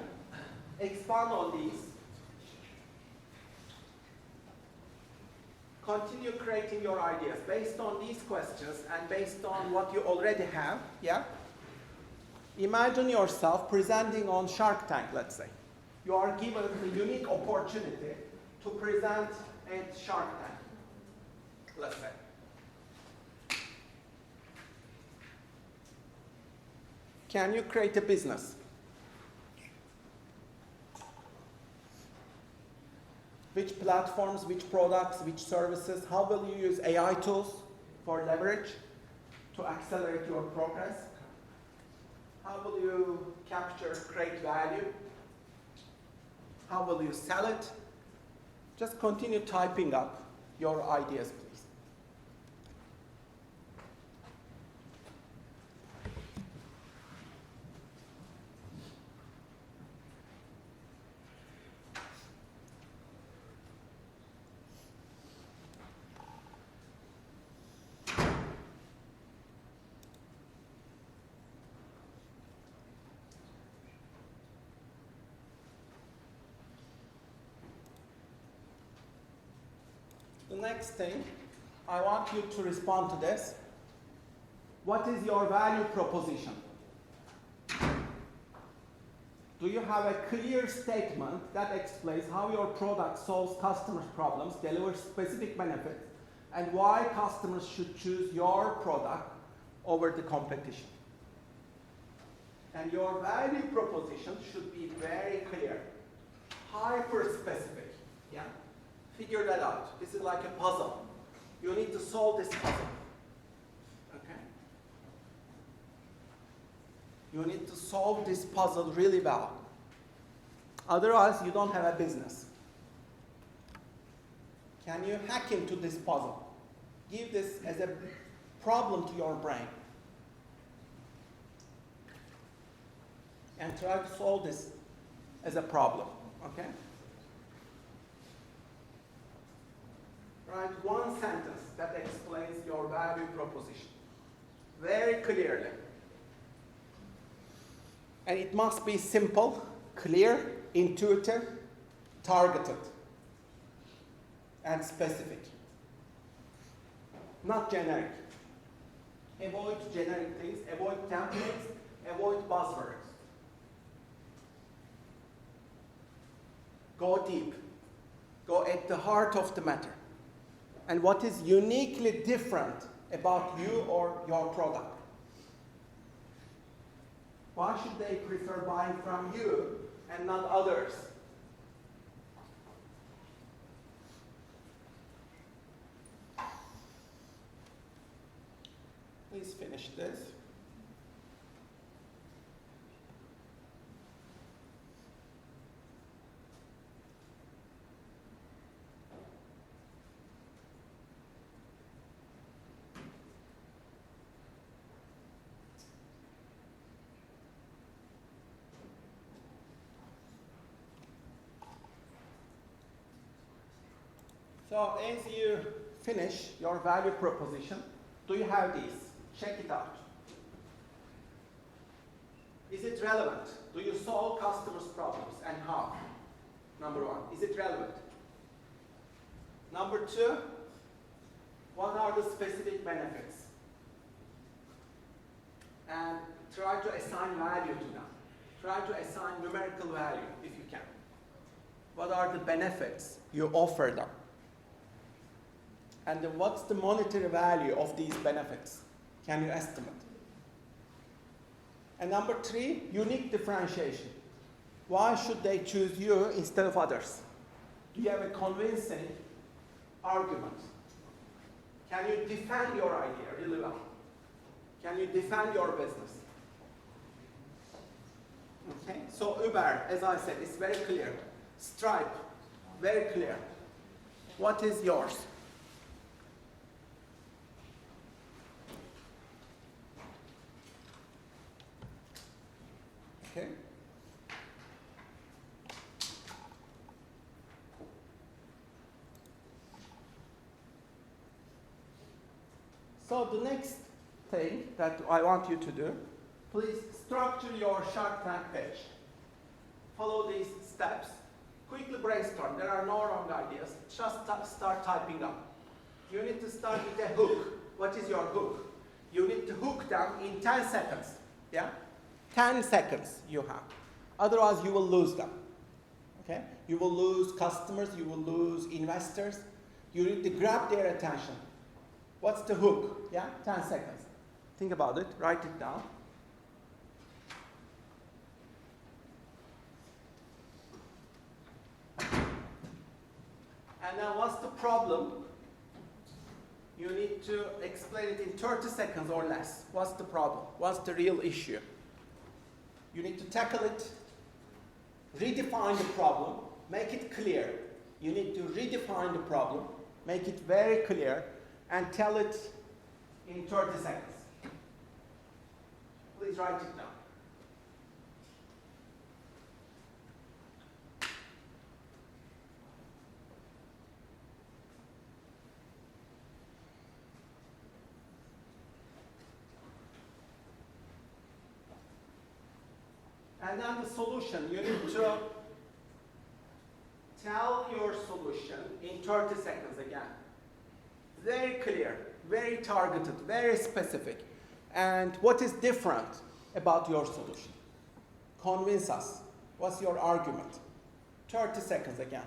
Expand on these. Continue creating your ideas based on these questions and based on what you already have, yeah? Imagine yourself presenting on Shark Tank, let's say. You are given the unique opportunity to present at Shark Tank, let's say. Can you create a business? Which platforms, which products, which services, how will you use AI tools for leverage to accelerate your progress? How will you capture, create value? How will you sell it? Just continue typing up your ideas, please. The next thing, I want you to respond to this. What is your value proposition? Do you have a clear statement that explains how your product solves customers' problems, delivers specific benefits, and why customers should choose your product over the competition? And your value proposition should be very clear, hyper-specific, yeah? Figure that out. This is like a puzzle. You need to solve this puzzle. Okay? You need to solve this puzzle really well. Otherwise, you don't have a business. Can you hack into this puzzle? Give this as a problem to your brain. And try to solve this as a problem. Okay? Write one sentence that explains your value proposition very clearly. And it must be simple, clear, intuitive, targeted, and specific. Not generic. Avoid generic things, avoid templates, avoid buzzwords. Go deep. Go at the heart of the matter. And what is uniquely different about you or your product? Why should they prefer buying from you and not others? Please finish this. So as you finish your value proposition, do you have these? Check it out. Is it relevant? Do you solve customers' problems and how? Number one, is it relevant? Number two, what are the specific benefits? And try to assign value to them. Try to assign numerical value if you can. What are the benefits you offer them? And then what's the monetary value of these benefits? Can you estimate? And number three, unique differentiation. Why should they choose you instead of others? Do you have a convincing argument? Can you defend your idea really well? Can you defend your business? Okay, so Uber, as I said, is very clear. Stripe, very clear. What is yours? Okay? So the next thing that I want you to do, please structure your Shark Tank page. Follow these steps. Quickly brainstorm. There are no wrong ideas. Just start typing up. You need to start with a hook. What is your hook? You need to hook them in 10 seconds. Yeah? 10 seconds you have. Otherwise, you will lose them. Okay? You will lose customers. You will lose investors. You need to grab their attention. What's the hook? Yeah? 10 seconds. Think about it. Write it down. And then what's the problem? You need to explain it in 30 seconds or less. What's the problem? What's the real issue? You need to tackle it, redefine the problem, make it clear. You need to redefine the problem, make it very clear, and tell it in 30 seconds. Please write it down. And then the solution, you need to tell your solution in 30 seconds again. Very clear, very targeted, very specific. And what is different about your solution? Convince us. What's your argument? 30 seconds again.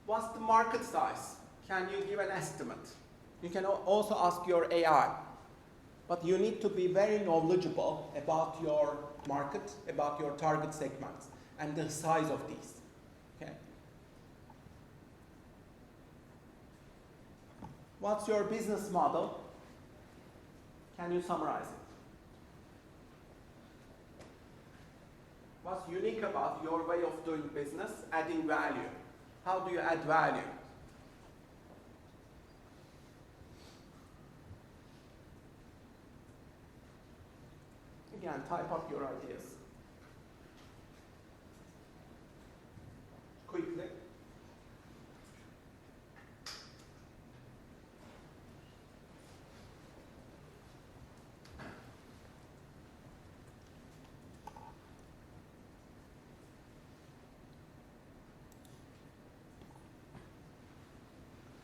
What's the market size? Can you give an estimate? You can also ask your AI. But you need to be very knowledgeable about your market, about your target segments, and the size of these. Okay? What's your business model? Can you summarize it? What's unique about your way of doing business, adding value? How do you add value? Again, type up your ideas. Quickly.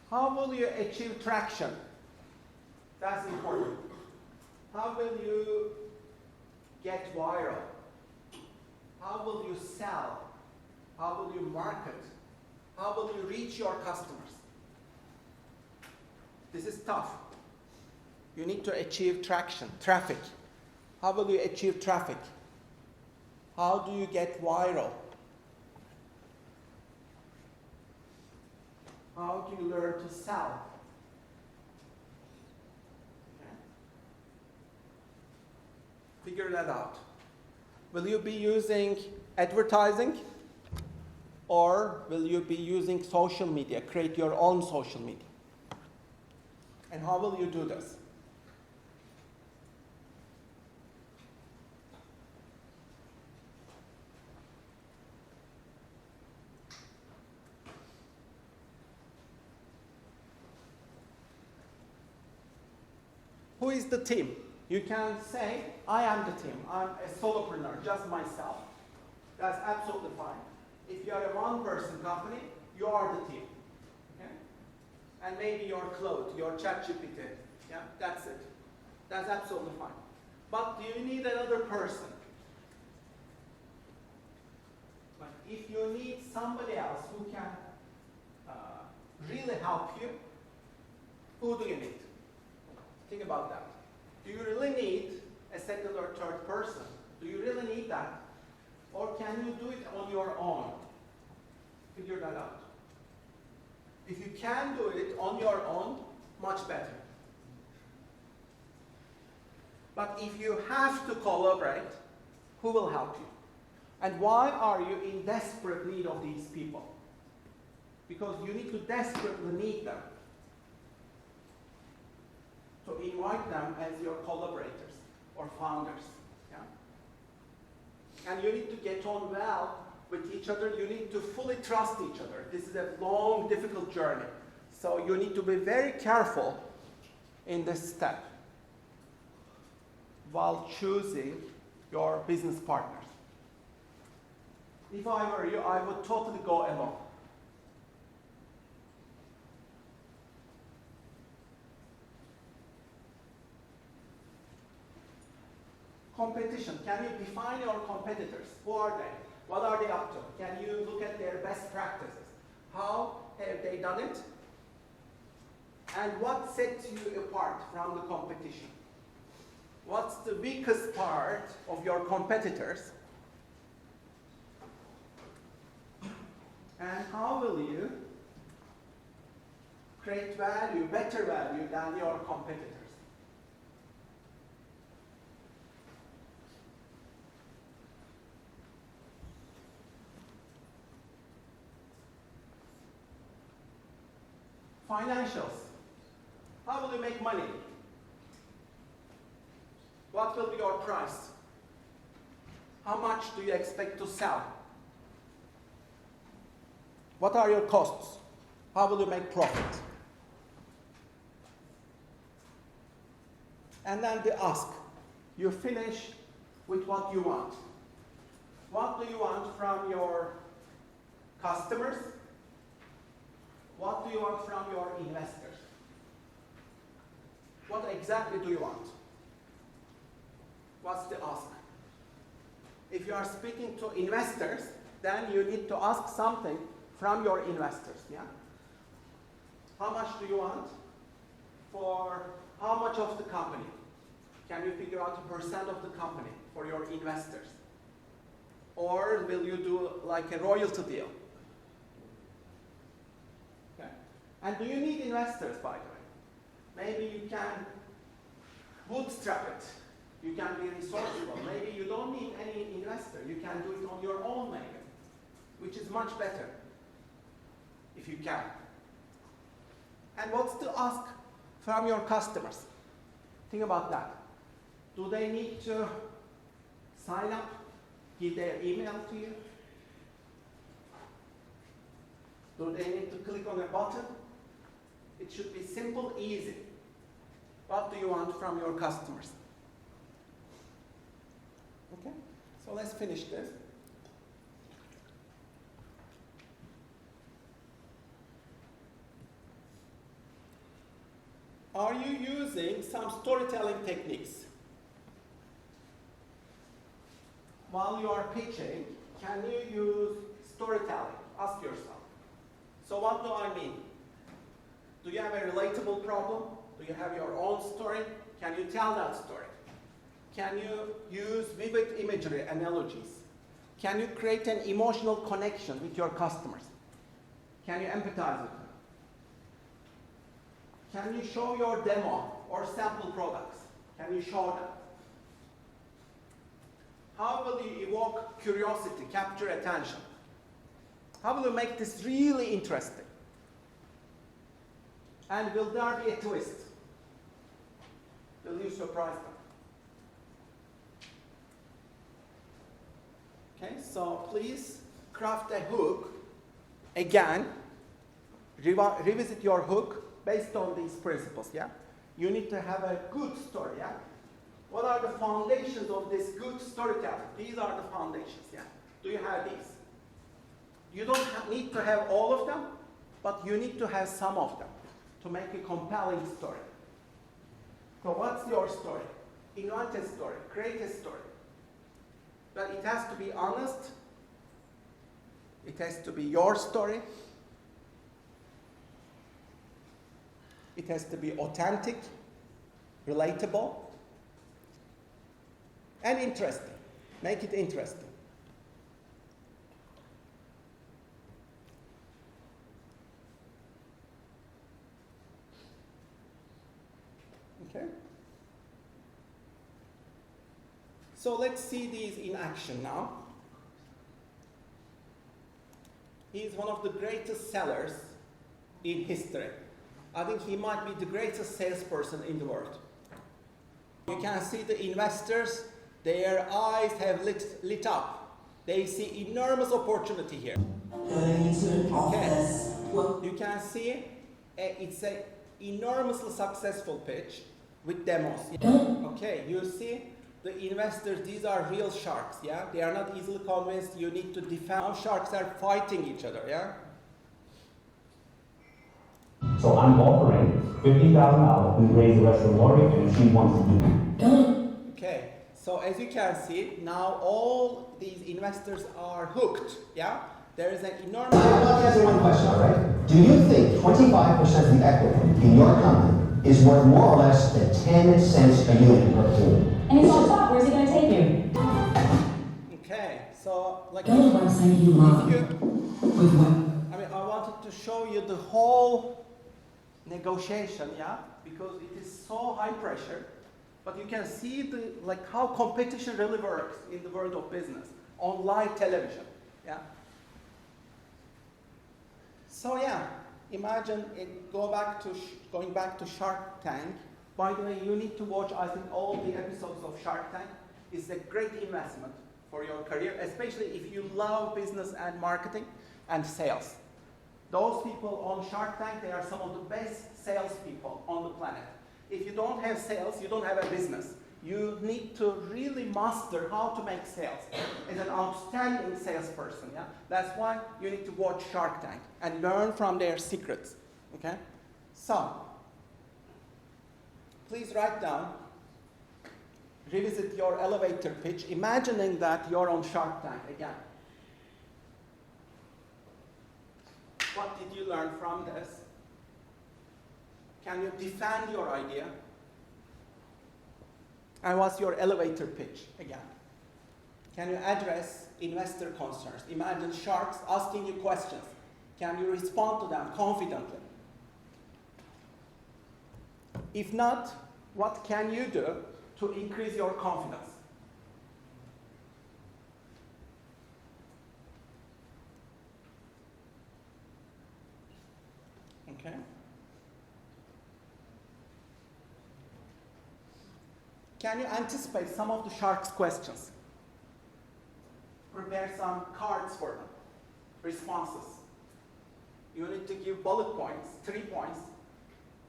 How will you achieve traction? That's important. How will you get viral? How will you sell? How will you market? How will you reach your customers? This is tough. You need to achieve traction, traffic. How will you achieve traffic? How do you get viral? How do you learn to sell? Okay. Figure that out. Will you be using advertising? Or will you be using social media? Create your own social media. And how will you do this? Who is the team? You can say, I am the team. I'm a solopreneur, just myself. That's absolutely fine. If you are a one-person company, you are the team. Okay? And maybe your Claude, your ChatGPT. Yeah, that's it. That's absolutely fine. But do you need another person? But if you need somebody else who can really help you, who do you need? Think about that. Do you really need a second or third person? Do you really need that? or can you do it on your own? Figure that out. If you can do it on your own, much better. But if you have to collaborate, who will help you? And why are you in desperate need of these people? Because you need to desperately need them. To invite them as your collaborators or founders. Yeah? And you need to get on well with each other. You need to fully trust each other. This is a long, difficult journey. So you need to be very careful in this step while choosing your business partners. If I were you, I would totally go alone. Competition. Can you define your competitors? Who are they? What are they up to? Can you look at their best practices? How have they done it? And what sets you apart from the competition? What's the weakest part of your competitors? And how will you create value, better value than your competitors? Financials. How will you make money? What will be your price? How much do you expect to sell? What are your costs? How will you make profit? And then the ask. You finish with what you want. What do you want from your customers? What do you want from your investors? What exactly do you want? What's the ask? If you are speaking to investors, then you need to ask something from your investors, yeah? How much do you want for how much of the company? Can you figure out a percent of the company for your investors? Or will you do like a royalty deal? Okay. And do you need investors, by the way? Maybe you can bootstrap it. You can be resourceful. Maybe you don't need any investor. You can do it on your own, maybe, which is much better if you can. And what's the ask from your customers? Think about that. Do they need to sign up, give their email to you? Do they need to click on a button? It should be simple, easy. What do you want from your customers? Okay, so let's finish this. Are you using some storytelling techniques? While you are pitching, can you use storytelling? Ask yourself. So what do I mean? Do you have a relatable problem? Do you have your own story? Can you tell that story? Can you use vivid imagery, analogies? Can you create an emotional connection with your customers? Can you empathize with them? Can you show your demo or sample products? Can you show them? How will you evoke curiosity, capture attention? How will you make this really interesting? And will there be a twist? Will you surprise them? Okay, so please craft a hook. Again, revisit your hook based on these principles, yeah? You need to have a good story, yeah? What are the foundations of this good storytelling? These are the foundations, yeah? Do you have these? You don't need to have all of them, but you need to have some of them to make a compelling story. So what's your story? Invent a story, create a story. But it has to be honest. It has to be your story. It has to be authentic, relatable, and interesting. Make it interesting. Okay? So let's see these in action now. He is one of the greatest sellers in history. I think he might be the greatest salesperson in the world. You can see the investors, their eyes have lit up. They see enormous opportunity here. Okay. You can see it's an enormously successful pitch with demos. Okay, you see the investors, these are real sharks, yeah? They are not easily convinced. You need to defend. Now sharks are fighting each other, yeah? So I'm offering $50,000. We raise the rest of the lottery, and if she wants to do. Okay, so as you can see, now all these investors are hooked, yeah? There is an enormous... I want to answer one question, all right? Do you think 25% of the equity in your company is worth more or less than 10 cents a unit per unit? And he's on top. Where's he going to take you? Okay, so like... Go to the website you love. With what? I mean, I wanted to show you the whole negotiation, yeah? Because it is so high pressure. But you can see the like how competition really works in the world of business on live television, yeah? So yeah, imagine it, going back to Shark Tank. By the way, you need to watch, I think, all the episodes of Shark Tank. It's a great investment for your career, especially if you love business and marketing and sales. Those people on Shark Tank, they are some of the best salespeople on the planet. If you don't have sales, you don't have a business. You need to really master how to make sales as an outstanding salesperson. Yeah? That's why you need to watch Shark Tank and learn from their secrets. Okay? So, please write down, revisit your elevator pitch, imagining that you're on Shark Tank again. What did you learn from this? Can you defend your idea? And what's your elevator pitch again? Can you address investor concerns? Imagine sharks asking you questions. Can you respond to them confidently? If not, what can you do to increase your confidence? Okay. Can you anticipate some of the sharks' questions? Prepare some cards for them, responses. You need to give bullet points, 3 points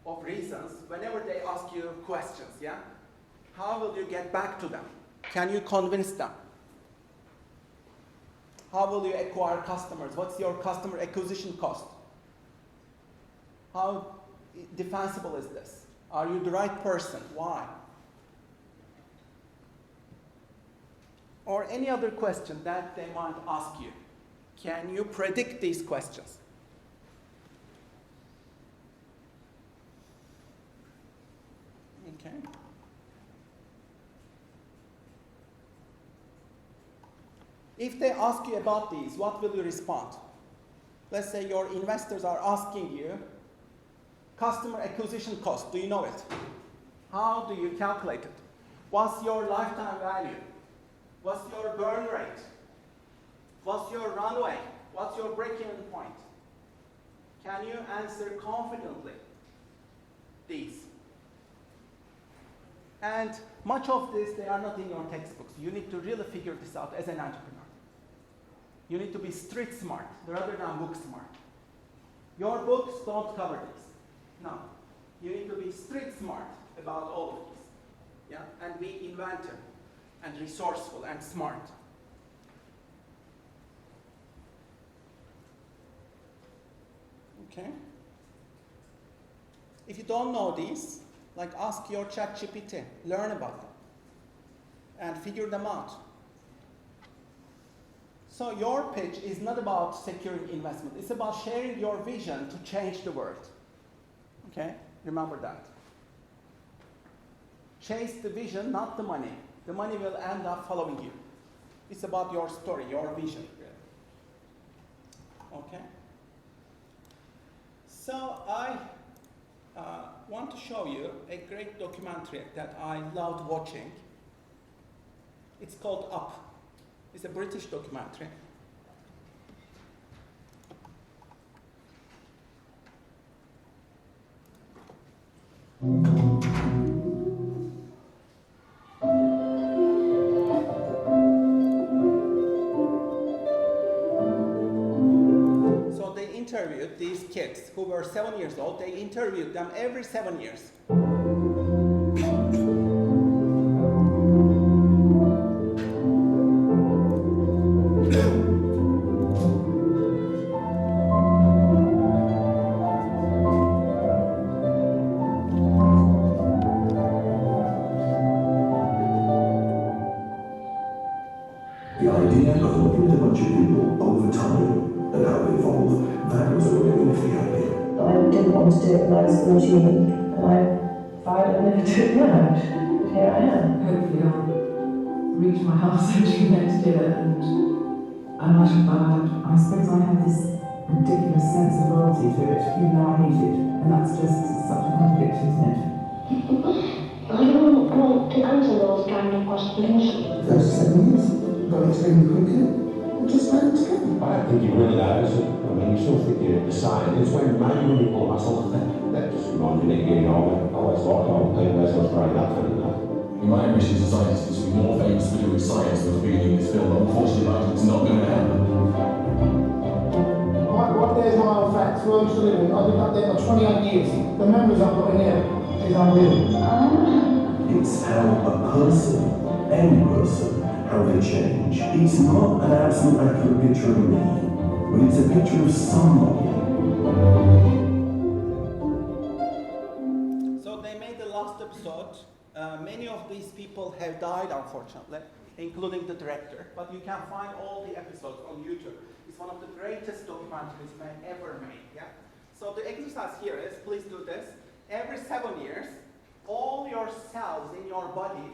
of reasons whenever they ask you questions, yeah? How will you get back to them? Can you convince them? How will you acquire customers? What's your customer acquisition cost? How defensible is this? Are you the right person? Why? Or any other question that they might ask you. Can you predict these questions? Okay. If they ask you about these, what will you respond? Let's say your investors are asking you, customer acquisition cost, do you know it? How do you calculate it? What's your lifetime value? What's your burn rate? What's your runway? What's your break-even point? Can you answer confidently these? And much of this, they are not in your textbooks. You need to really figure this out as an entrepreneur. You need to be street smart rather than book smart. Your books don't cover this. No. You need to be street smart about all of this. Yeah? And be inventive and resourceful and smart. Okay? If you don't know these, like ask your ChatGPT, learn about them, and figure them out. So your pitch is not about securing investment. It's about sharing your vision to change the world. Okay? Remember that. Chase the vision, not the money. The money will end up following you. It's about your story, your vision. Okay? So want to show you a great documentary that I loved watching. It's called Up. It's a British documentary. So they interviewed these kids who were 7 years old. They interviewed them every 7 years. The idea of looking at a bunch of people over time and how they evolve, that was what made me happy. I didn't want to do it when I was 14, and I vowed I'd never do it now. But here I am. Hopefully I'll reach my house actually next year and I suppose I have this ridiculous sense of loyalty to it, even though I hate it. And that's just such a contradiction, isn't it? I don't want to answer those kind of questions. First 7 years, got extremely quickly, just ran together. I don't think you really know, is it? I mean, you sort of think you're deciding. It's when maybe you pull muscles, that just reminds me that getting older. I always thought old people, as I was growing up, and My ambition as a scientist is to be more famous for doing science than for being in this film. Unfortunately, it's not going to happen. What there's my old facts, where I used to live in. I've lived up there for 28 years. The memories I've got in here is unreal. It's how a person, any person, how they change. It's not an absolute accurate picture of me, but it's a picture of somebody. So they made the last episode. Many of these people have died, unfortunately, including the director. But you can find all the episodes on YouTube. It's one of the greatest documentaries ever made. Yeah. So the exercise here is, please do this. Every 7 years, all your cells in your body,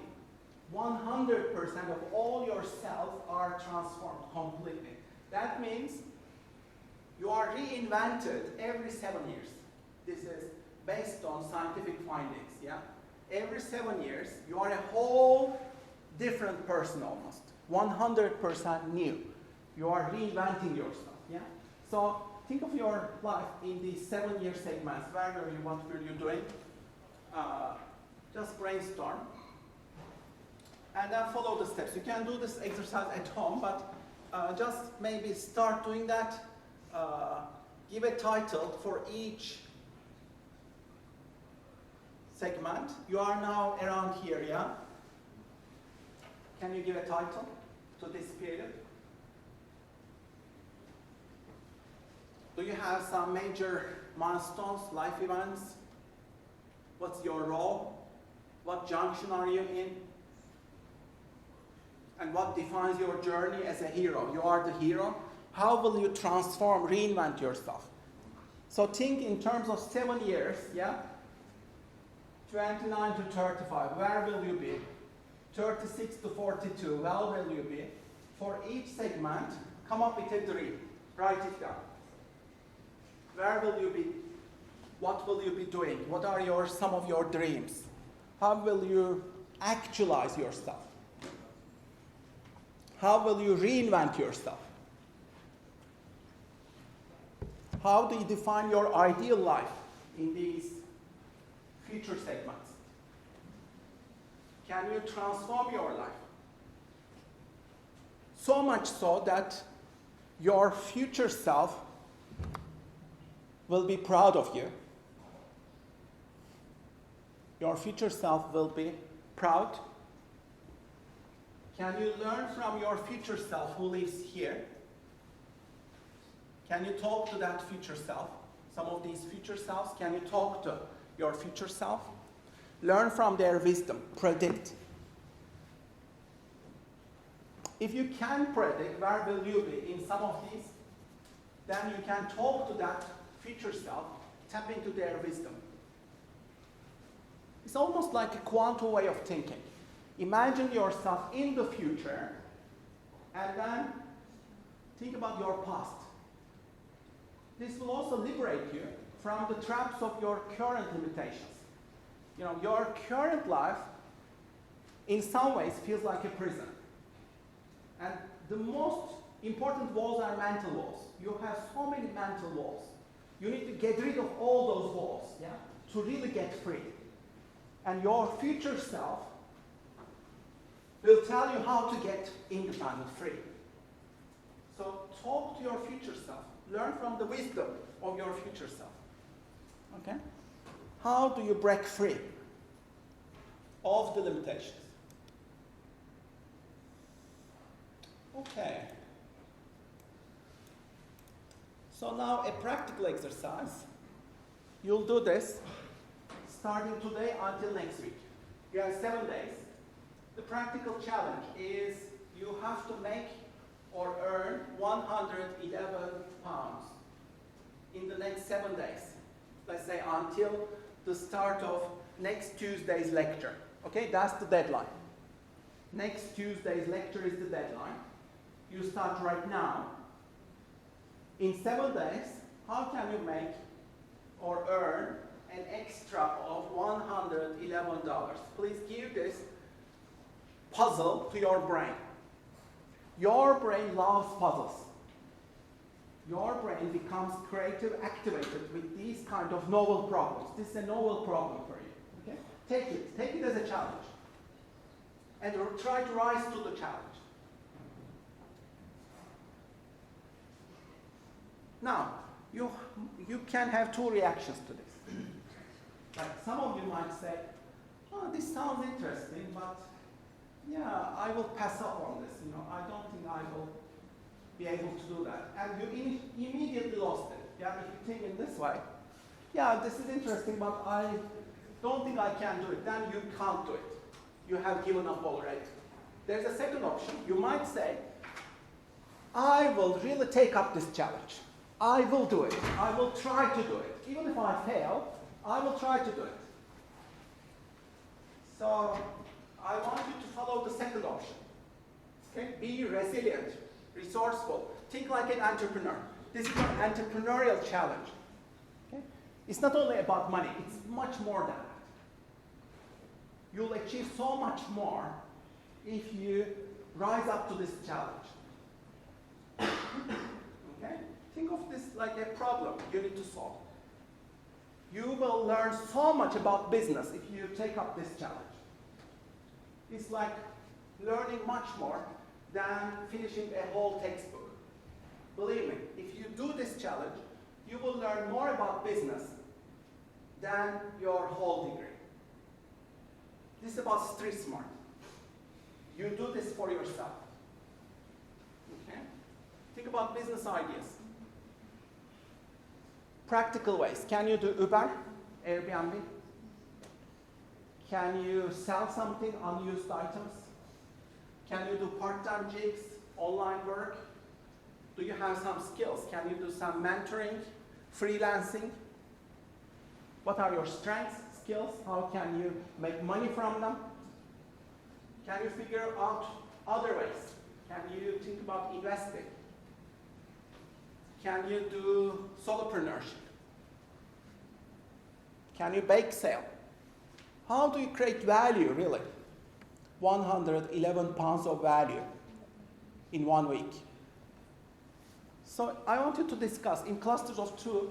100% of all your cells are transformed completely. That means you are reinvented every 7 years. This is based on scientific findings. Yeah. Every 7 years, you are a whole different person almost. 100% new. You are reinventing yourself. Yeah. So think of your life in these 7-year segments. Where were you? What were you doing? Just brainstorm. And then follow the steps. You can do this exercise at home, but just maybe start doing that. Give a title for each segment. You are now around here, yeah? Can you give a title to this period? Do you have some major milestones, life events? What's your role? What junction are you in? And what defines your journey as a hero? You are the hero. How will you transform, reinvent yourself? So think in terms of 7 years, yeah? 29 to 35, where will you be? 36 to 42, where will you be? For each segment, come up with a dream. Write it down. Where will you be? What will you be doing? What are some of your dreams? How will you actualize yourself? How will you reinvent yourself? How do you define your ideal life in these future segments? Can you transform your life? So much so that your future self will be proud of you. Your future self will be proud. Can you learn from your future self who lives here? Can you talk to that future self? Some of these future selves, can you talk to your future self? Learn from their wisdom, predict. If you can predict where will you be in some of these, then you can talk to that future self, tap into their wisdom. It's almost like a quantum way of thinking. Imagine yourself in the future, and then think about your past. This will also liberate you from the traps of your current limitations. You know, your current life, in some ways, feels like a prison. And the most important walls are mental walls. You have so many mental walls. You need to get rid of all those walls, yeah, to really get free. And your future self will tell you how to get independent, free. So talk to your future self. Learn from the wisdom of your future self. Okay? How do you break free of the limitations? Okay. So now a practical exercise. You'll do this starting today until next week. You have 7 days. The practical challenge is you have to make or earn 111 pounds in the next 7 days. Let's say until the start of next Tuesday's lecture. Okay, that's the deadline. Next Tuesday's lecture is the deadline. You start right now. In 7 days, how can you make or earn an extra of $111? Please give this puzzle to your brain. Your brain loves puzzles. Your brain becomes creative, activated with these kind of novel problems. This is a novel problem for you. Okay? Take it as a challenge. And try to rise to the challenge. Now, you can have two reactions to this. Like some of you might say, oh, this sounds interesting, but yeah, I will pass up on this. You know, I don't think I will be able to do that. And you immediately lost it. Yeah, if you think in this way, yeah, this is interesting, but I don't think I can do it. Then you can't do it. You have given up already. There's a second option. You might say, I will really take up this challenge. I will do it. I will try to do it. Even if I fail, I will try to do it. So I want you to follow the second option. Okay? Be resilient, resourceful. Think like an entrepreneur. This is an entrepreneurial challenge. Okay? It's not only about money. It's much more than that. You'll achieve so much more if you rise up to this challenge. Okay? Think of this like a problem you need to solve. You will learn so much about business if you take up this challenge. It's like learning much more than finishing a whole textbook. Believe me, if you do this challenge, you will learn more about business than your whole degree. This is about street smart. You do this for yourself. Okay? Think about business ideas. Practical ways. Can you do Uber, Airbnb? Can you sell something, unused items? Can you do part-time gigs, online work? Do you have some skills? Can you do some mentoring, freelancing? What are your strengths, skills? How can you make money from them? Can you figure out other ways? Can you think about investing? Can you do solopreneurship? Can you bake sale? How do you create value, really? 111 pounds of value in 1 week. So I want you to discuss in clusters of 2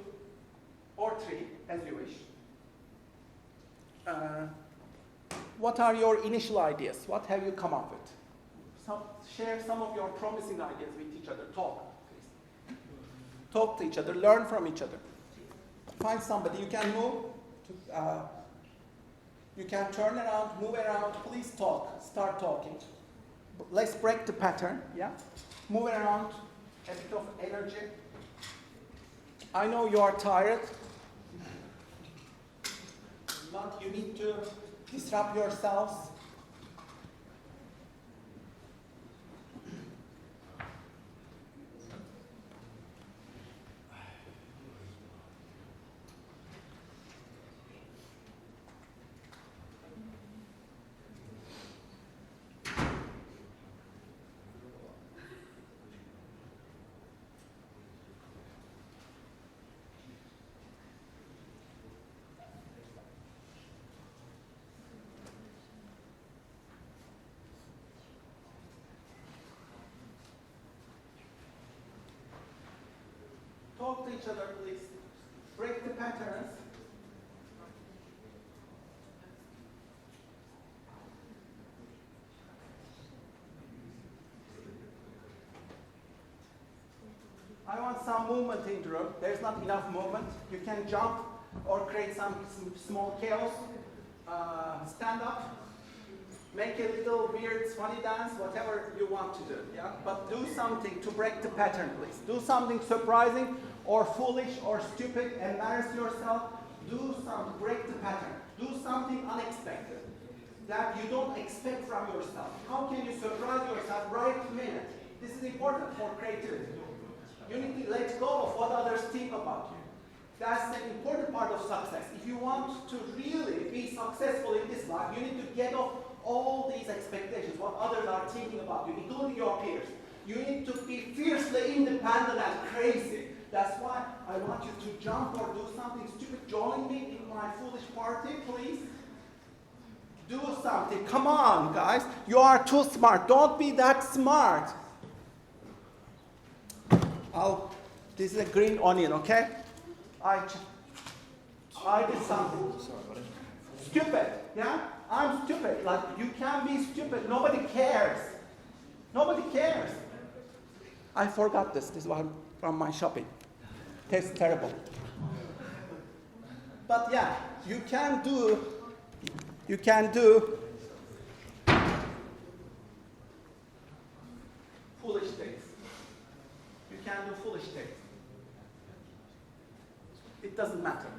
or 3, as you wish. What are your initial ideas? What have you come up with? Share some of your promising ideas with each other. Talk, please. Talk to each other. Learn from each other. Find somebody. You can move. You can turn around, move around. Please talk. Start talking. Let's break the pattern. Yeah. Move around. A bit of energy. I know you are tired, but you need to disrupt yourselves. talk to each other, please. Break the patterns. I want some movement in the room. There's not enough movement. You can jump or create some small chaos. Stand up. Make a little weird, funny dance, whatever you want to do. Yeah? But do something to break the pattern, please. Do something surprising or foolish or stupid. Embarrass yourself. Do something. Break the pattern. Do something unexpected that you don't expect from yourself. How can you surprise yourself right minute? This is important for creativity. You need to let go of what others think about you. That's an important part of success. If you want to really be successful in this life, you need to get off all these expectations, what others are thinking about you, including your peers. You need to be fiercely independent and crazy. That's why I want you to jump or do something stupid. Join me in my foolish party, please. Do something. Come on, guys. You are too smart. Don't be that smart. This is a green onion, okay? I did something. Stupid, yeah? I'm stupid. Like, you can be stupid. Nobody cares. Nobody cares. I forgot this. This was from my shopping. Tastes terrible. But yeah, you can do foolish things. You can do foolish things. It doesn't matter.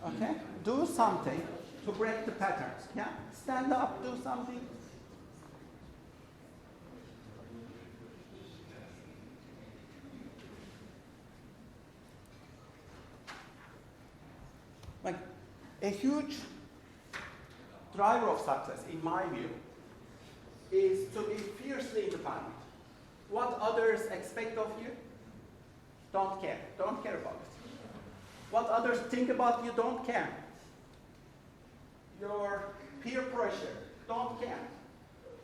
Okay? Do something to break the patterns. Yeah? Stand up, do something. Like, a huge driver of success, in my view, is to be fiercely independent. What others expect of you, don't care. Don't care about it. What others think about you, don't care. Your peer pressure, don't care.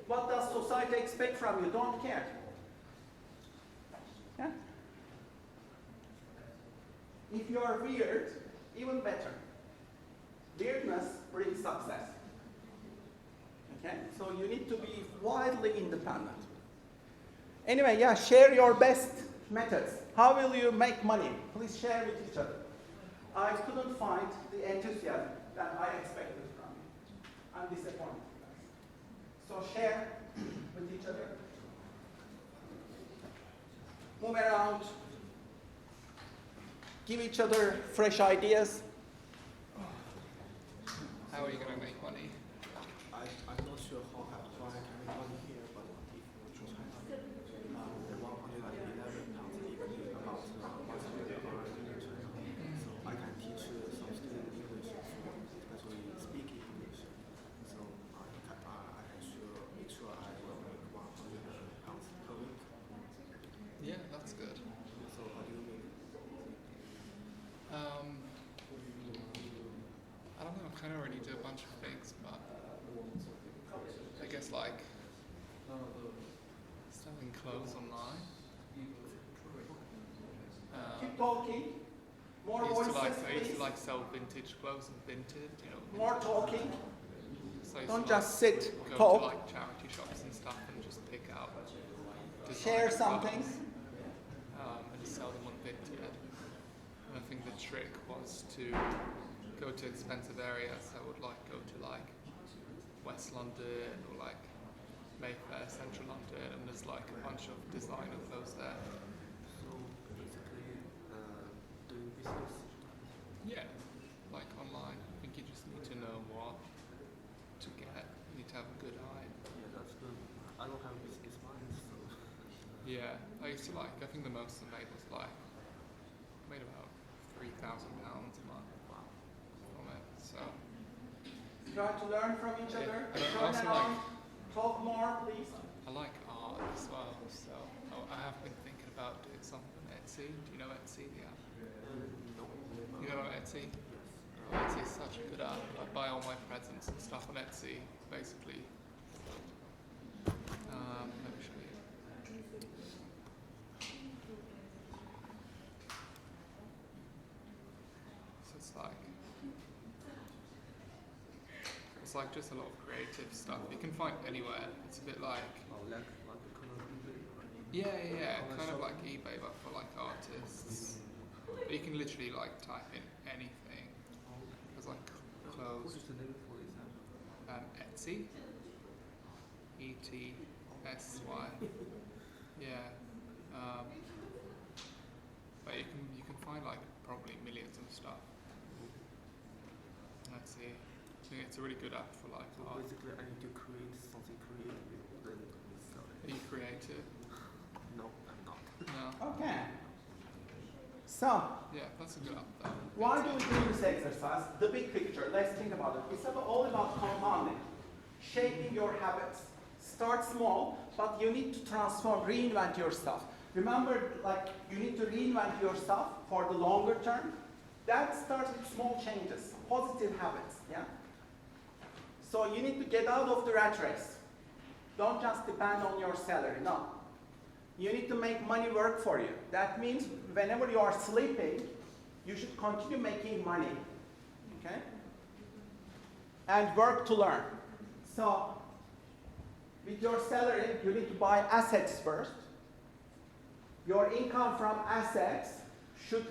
What does society expect from you, don't care. Yeah? If you are weird, even better. Weirdness brings success. Okay? So you need to be wildly independent. Anyway, yeah, share your best methods. How will you make money? Please share with each other. I couldn't find the enthusiasm that I expected from you. I'm disappointed. So share with each other. Move around. Give each other fresh ideas. How are you going to make money? I'm not sure how I can make money here, but if you try the 111 pounds evening about what's really about English, so I can teach some students English, especially speaking English. So I can make sure I will make 100 pounds per week. Yeah, that's good. So how do you make? I don't know, I kind of already do a bunch of things, but I guess like selling clothes online. Keep talking. More I voices, used to please. sell vintage clothes and vintage, More talking. So I used Don't to, just sit, go talk. to like charity shops and stuff and just pick out Share designer something. clothes, and sell them on Vinted. And I think the trick was to go to expensive areas. I would like go to like West London or like Mayfair, Central London, and there's like a bunch of designer clothes there. So basically, doing business. Yeah, like online. I think you just need to know what to get. You need to have a good eye. Yeah, that's good. I don't have business mind, so. Yeah, I used to I think the most I made was made about £3,000 a month. Wow. From it, so. Try to learn from each Yeah, other. and I Join also around. Talk more, please. I like art as well, so I have been thinking about doing something on Etsy. Do you know Etsy, the app? No. You know Etsy? Oh, Etsy is such a good app. I buy all my presents and stuff on Etsy, basically. Let me show you. it's like just a lot of creative stuff you can find anywhere. It's a bit like yeah, kind of like eBay but for like artists. But you can literally like type in anything. There's like clothes. What is the name for it? Etsy. E-T-S-Y. Yeah. But you can find like probably millions of stuff. Let's see. I think it's a really good app for like So art. basically, I need to create something creative, then sell it. Are you creative? No, I'm not. No. Okay. So, Yeah, that's a good app though. why do we do this exercise? The big picture, let's think about it. It's all about compounding, shaping your habits. Start small, but you need to transform, reinvent yourself. Remember, like, you need to reinvent yourself for the longer term. That starts with small changes, positive habits, yeah? So you need to get out of the rat race. Don't just depend on your salary, no. You need to make money work for you. That means whenever you are sleeping, you should continue making money, okay? And work to learn. So, with your salary, you need to buy assets first. Your income from assets should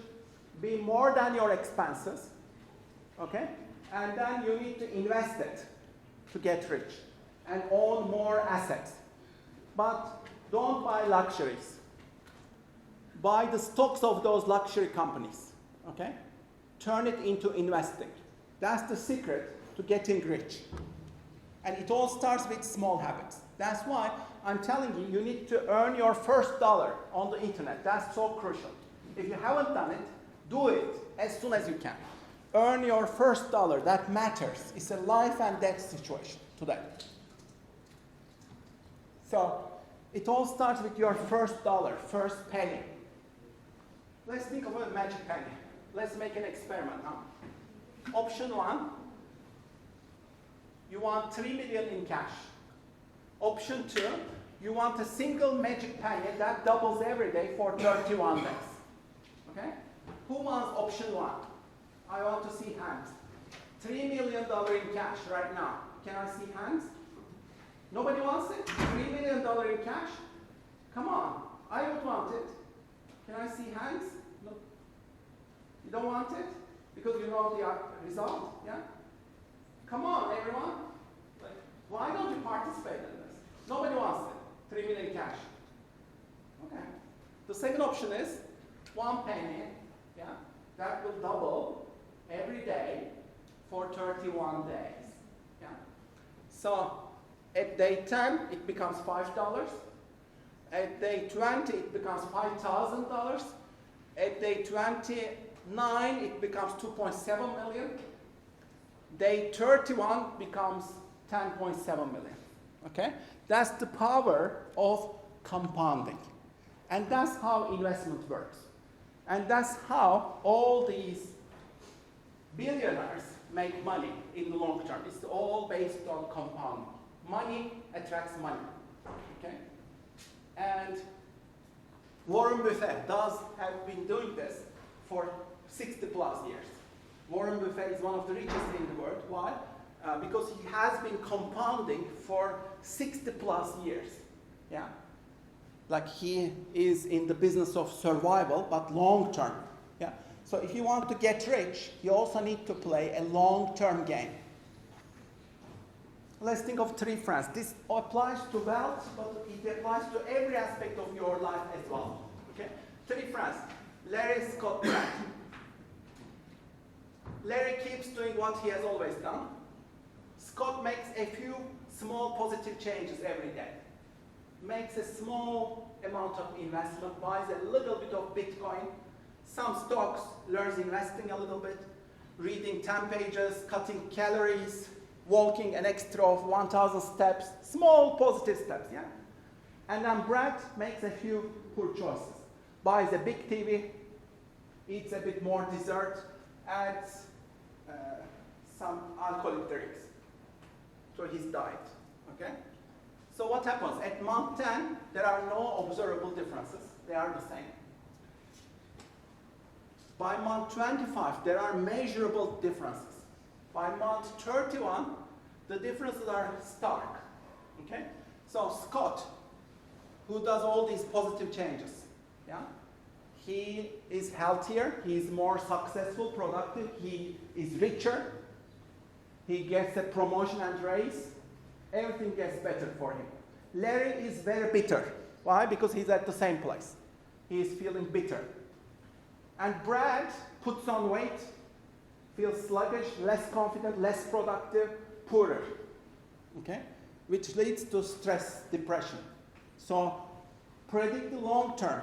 be more than your expenses, okay? And then you need to invest it to get rich and own more assets. But don't buy luxuries. Buy the stocks of those luxury companies, okay? Turn it into investing. That's the secret to getting rich. And it all starts with small habits. That's why I'm telling you, you need to earn your first dollar on the internet. That's so crucial. If you haven't done it, do it as soon as you can. Earn your first dollar. That matters. It's a life and death situation today. So it all starts with your first dollar, first penny. Let's think of a magic penny. Let's make an experiment, huh? Option 1, you want 3 million in cash. Option 2, you want a single magic penny that doubles every day for 31 days. Okay? Who wants option 1? I want to see hands. $3 million in cash right now. Can I see hands? Nobody wants it? $3 million in cash? Come on. I would want it. Can I see hands? No. You don't want it? Because you know the result? Yeah? Come on, everyone. Like, why don't you participate in this? Nobody wants it. 3 million cash. Okay. The second option is 1 penny. Yeah? That will double every day for 31 days. Yeah? So at day 10, it becomes $5. At day 20, it becomes $5,000. At day 29, it becomes 2.7 million. Day 31 becomes 10.7 million. Okay? That's the power of compounding. And that's how investment works. And that's how all these billionaires make money in the long term. It's all based on compounding. Money attracts money. Okay? And Warren Buffett have been doing this for 60 plus years. Warren Buffett is one of the richest in the world. Why? Because he has been compounding for 60 plus years. Yeah? Like he is in the business of survival, but long term. Yeah? So if you want to get rich, you also need to play a long-term game. Let's think of 3 friends. This applies to wealth, but it applies to every aspect of your life as well. Okay? 3 friends. Larry, Scott, Brad. Larry keeps doing what he has always done. Scott makes a few small positive changes every day. Makes a small amount of investment, buys a little bit of Bitcoin, some stocks, learns investing a little bit, reading 10 pages, cutting calories, walking an extra of 1,000 steps, small positive steps, yeah? And then Brad makes a few poor choices. Buys a big TV, eats a bit more dessert, adds some alcoholic drinks to his diet, okay? So what happens? At month 10, there are no observable differences. They are the same. By month 25, there are measurable differences. By month 31, the differences are stark. Okay? So Scott, who does all these positive changes, yeah? He is healthier, he is more successful, productive, he is richer, he gets a promotion and raise, everything gets better for him. Larry is very bitter. Why? Because he's at the same place. He is feeling bitter. And Brad puts on weight, feels sluggish, less confident, less productive, poorer. Okay? Which leads to stress, depression. So predict the long term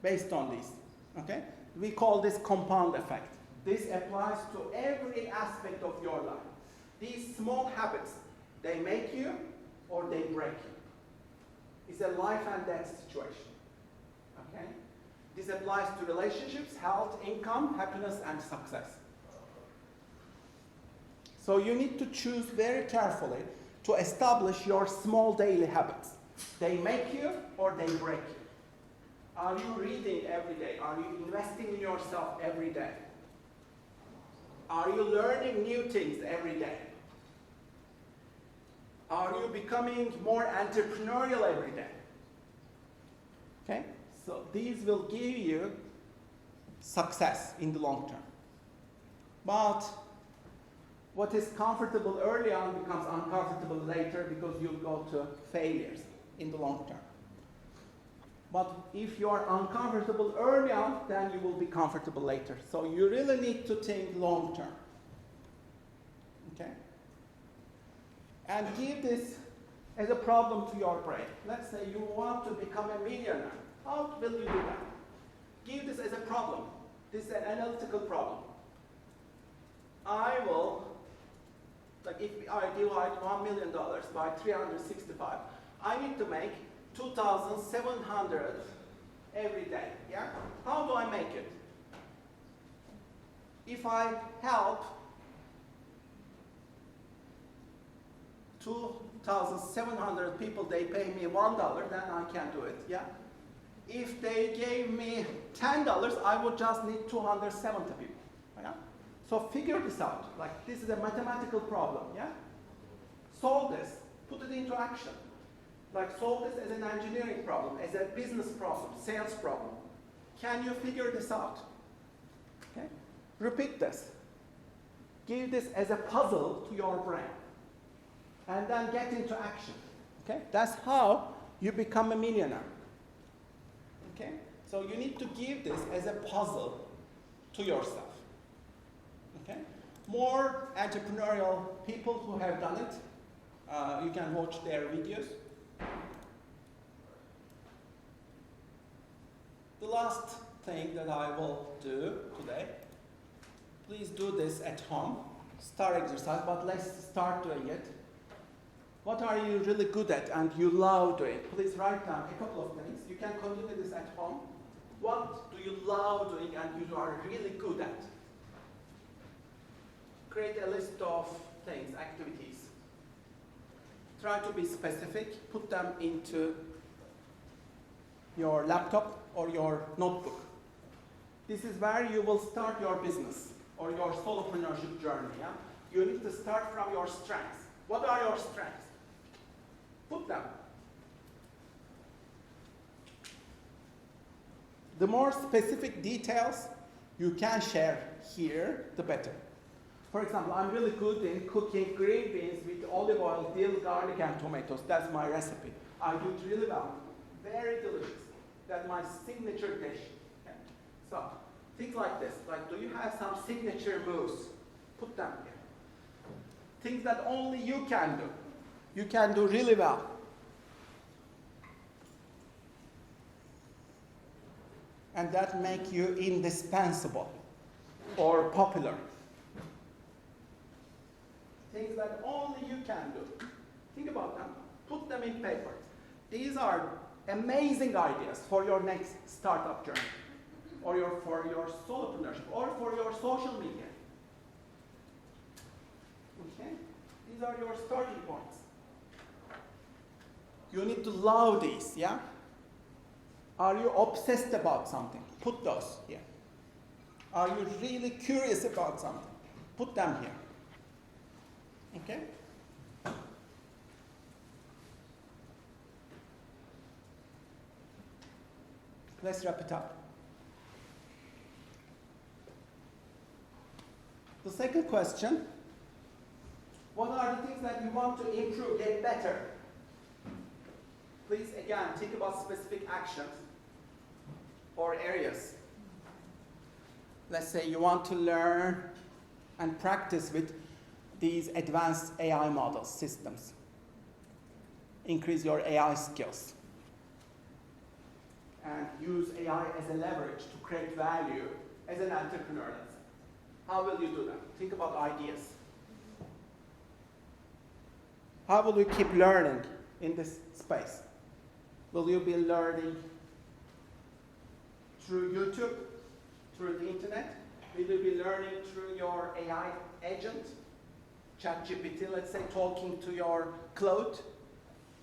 based on these. Okay? We call this compound effect. This applies to every aspect of your life. These small habits, they make you or they break you. It's a life and death situation. Okay? This applies to relationships, health, income, happiness, and success. So you need to choose very carefully to establish your small daily habits. They make you or they break you. Are you reading every day? Are you investing in yourself every day? Are you learning new things every day? Are you becoming more entrepreneurial every day? Okay? So these will give you success in the long term. But what is comfortable early on becomes uncomfortable later because you'll go to failures in the long term. But if you are uncomfortable early on, then you will be comfortable later. So you really need to think long term. Okay? And give this as a problem to your brain. Let's say you want to become a millionaire. How will you do that? Give this as a problem. This is an analytical problem. I will, like if I divide $1 million by 365, I need to make 2,700 every day, yeah? How do I make it? If I help 2,700 people, they pay me $1, then I can do it, yeah? If they gave me $10, I would just need 270 people, yeah? So figure this out, like this is a mathematical problem, yeah? Solve this, put it into action. Like solve this as an engineering problem, as a business problem, sales problem. Can you figure this out? Okay? Repeat this. Give this as a puzzle to your brain. And then get into action. Okay? That's how you become a millionaire. Okay? So you need to give this as a puzzle to yourself. Okay? More entrepreneurial people who have done it, you can watch their videos. The last thing that I will do today, please do this at home. Start exercise, but let's start doing it. What are you really good at and you love doing? Please write down a couple of things. You can continue this at home. What do you love doing and you are really good at? Create a list of things, activities. Try to be specific. Put them into your laptop or your notebook. This is where you will start your business or your solopreneurship journey. Yeah? You need to start from your strengths. What are your strengths? Put them. The more specific details you can share here, the better. For example, I'm really good in cooking green beans with olive oil, dill, garlic, and tomatoes. That's my recipe. I do it really well. Very delicious. That's my signature dish. Okay? So, things like this. Like, do you have some signature moves? Put them here. Things that only you can do. You can do really well. And that make you indispensable or popular. Things that only you can do. Think about them. Put them in paper. These are amazing ideas for your next startup journey, or for your solopreneurship, or for your social media. Okay? These are your starting points. You need to love these, yeah? Are you obsessed about something? Put those here. Are you really curious about something? Put them here. Okay? Let's wrap it up. The second question, what are the things that you want to improve, get better? Please, again, think about specific actions or areas. Let's say you want to learn and practice with these advanced AI models, systems. Increase your AI skills. And use AI as a leverage to create value as an entrepreneur, let's say. How will you do that? Think about ideas. How will you keep learning in this space? Will you be learning through YouTube, through the internet? Will you be learning through your AI agent, ChatGPT, let's say, talking to your Claude,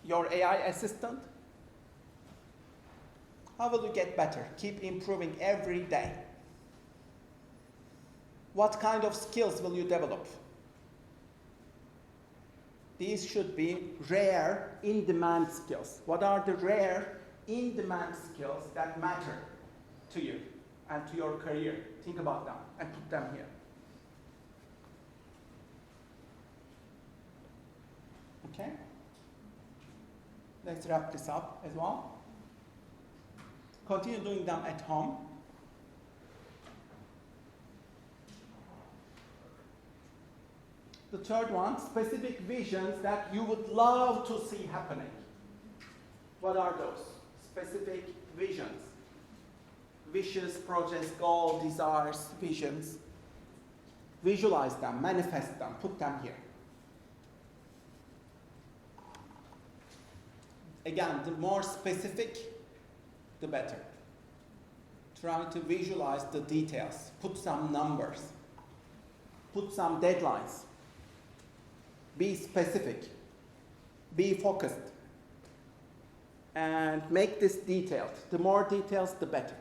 your AI assistant? How will you get better? Keep improving every day. What kind of skills will you develop? These should be rare, in-demand skills. What are the rare, in-demand skills that matter to you and to your career? Think about them and put them here. Okay? Let's wrap this up as well. Continue doing them at home. The third one, specific visions that you would love to see happening. What are those? Specific visions. Wishes, projects, goals, desires, visions. Visualize them, manifest them, put them here. Again, the more specific, the better. Try to visualize the details. Put some numbers. Put some deadlines. Be specific. Be focused. And make this detailed. The more details, the better.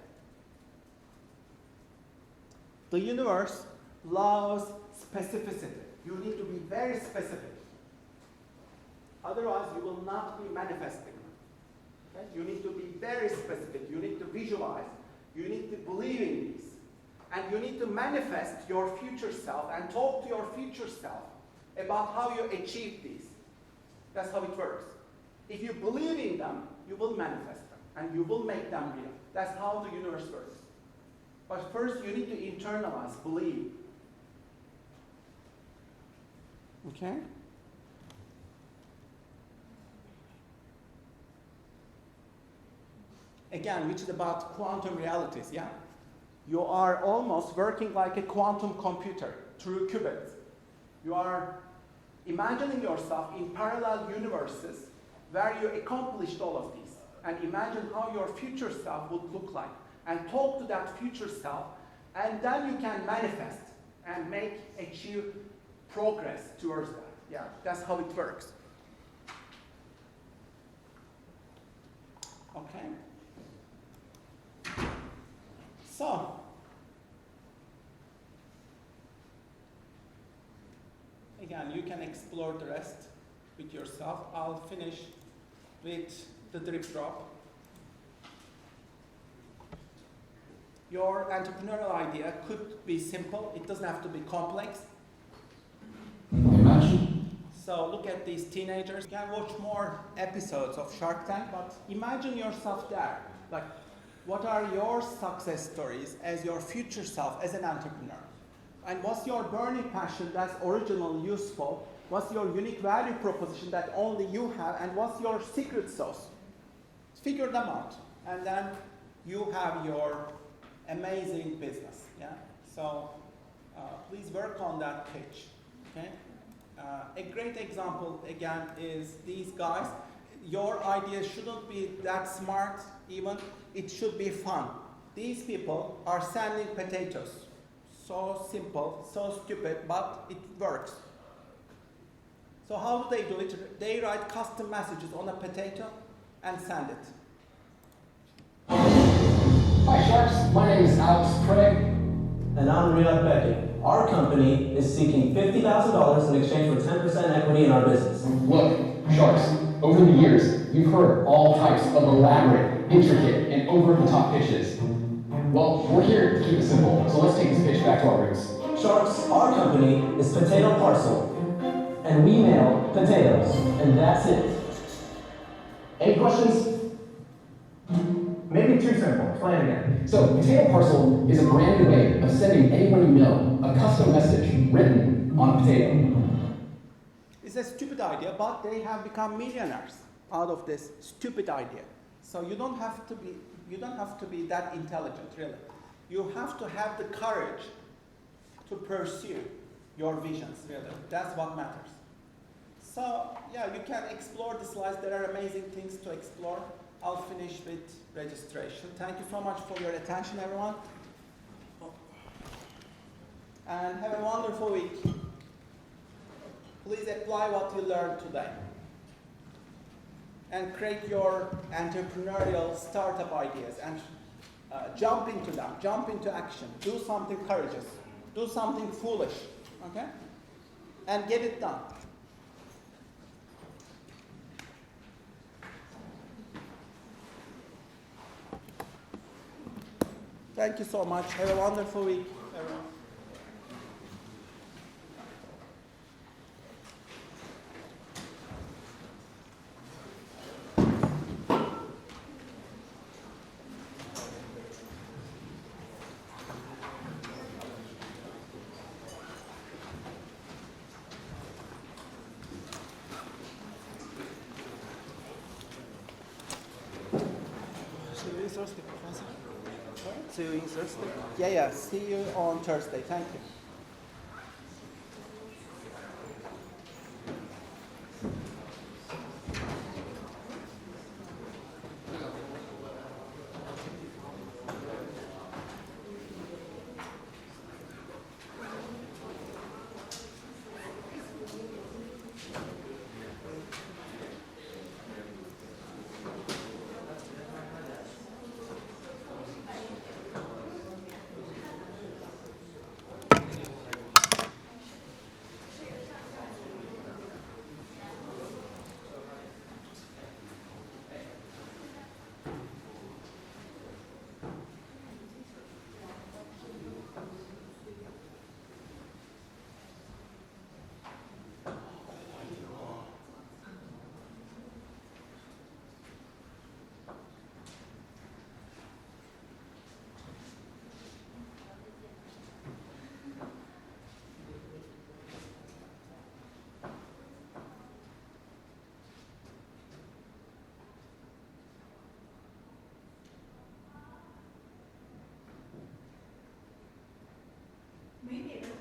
The universe loves specificity. You need to be very specific. Otherwise, you will not be manifesting. Okay? You need to be very specific. You need to visualize. You need to believe in these. And you need to manifest your future self and talk to your future self about how you achieve these. That's how it works. If you believe in them, you will manifest them and you will make them real. That's how the universe works. But first, you need to internalize, believe. Okay? Again, which is about quantum realities, yeah? You are almost working like a quantum computer through qubits. You are imagining yourself in parallel universes where you accomplished all of these. And imagine how your future self would look like. And talk to that future self. And then you can manifest and achieve progress towards that. Yeah, that's how it works. Okay? So, again, you can explore the rest with yourself. I'll finish with the drip drop. Your entrepreneurial idea could be simple. It doesn't have to be complex. Imagine. So look at these teenagers. You can watch more episodes of Shark Tank, but imagine yourself there. Like, what are your success stories as your future self, as an entrepreneur? And what's your burning passion that's original, useful? What's your unique value proposition that only you have? And what's your secret sauce? Figure them out. And then you have your amazing business. Yeah? So please work on that pitch. Okay? A great example, again, is these guys. Your idea shouldn't be that smart even. It should be fun. These people are sanding potatoes. So simple, so stupid, but it works. So how do they do it? They write custom messages on a potato and sand it. Hi Sharks, my name is Alex Craig. And I'm Riyad Beckett. Our company is seeking $50,000 in exchange for 10% equity in our business. Look, sharks, over the years, you've heard all types of elaborate, intricate, and over-the-top pitches. Well, we're here to keep it simple, so let's take this pitch back to our roots. Sharks, our company is Potato Parcel. And we mail potatoes, and that's it. Any questions? Maybe too simple. Explain again. So, Potato Parcel is a brand new way of sending anyone you know a custom message written on a potato. It's a stupid idea, but they have become millionaires out of this stupid idea. So you don't have to be that intelligent, really. You have to have the courage to pursue your visions, really. That's what matters. So yeah, you can explore the slides. There are amazing things to explore. I'll finish with registration. Thank you so much for your attention, everyone. And have a wonderful week. Please apply what you learned today. And create your entrepreneurial startup ideas and jump into them, jump into action. Do something courageous. Do something foolish, okay? And get it done. Thank you so much. Have a wonderful week, everyone. See you in Thursday? Yeah. See you on Thursday. Thank you. Maybe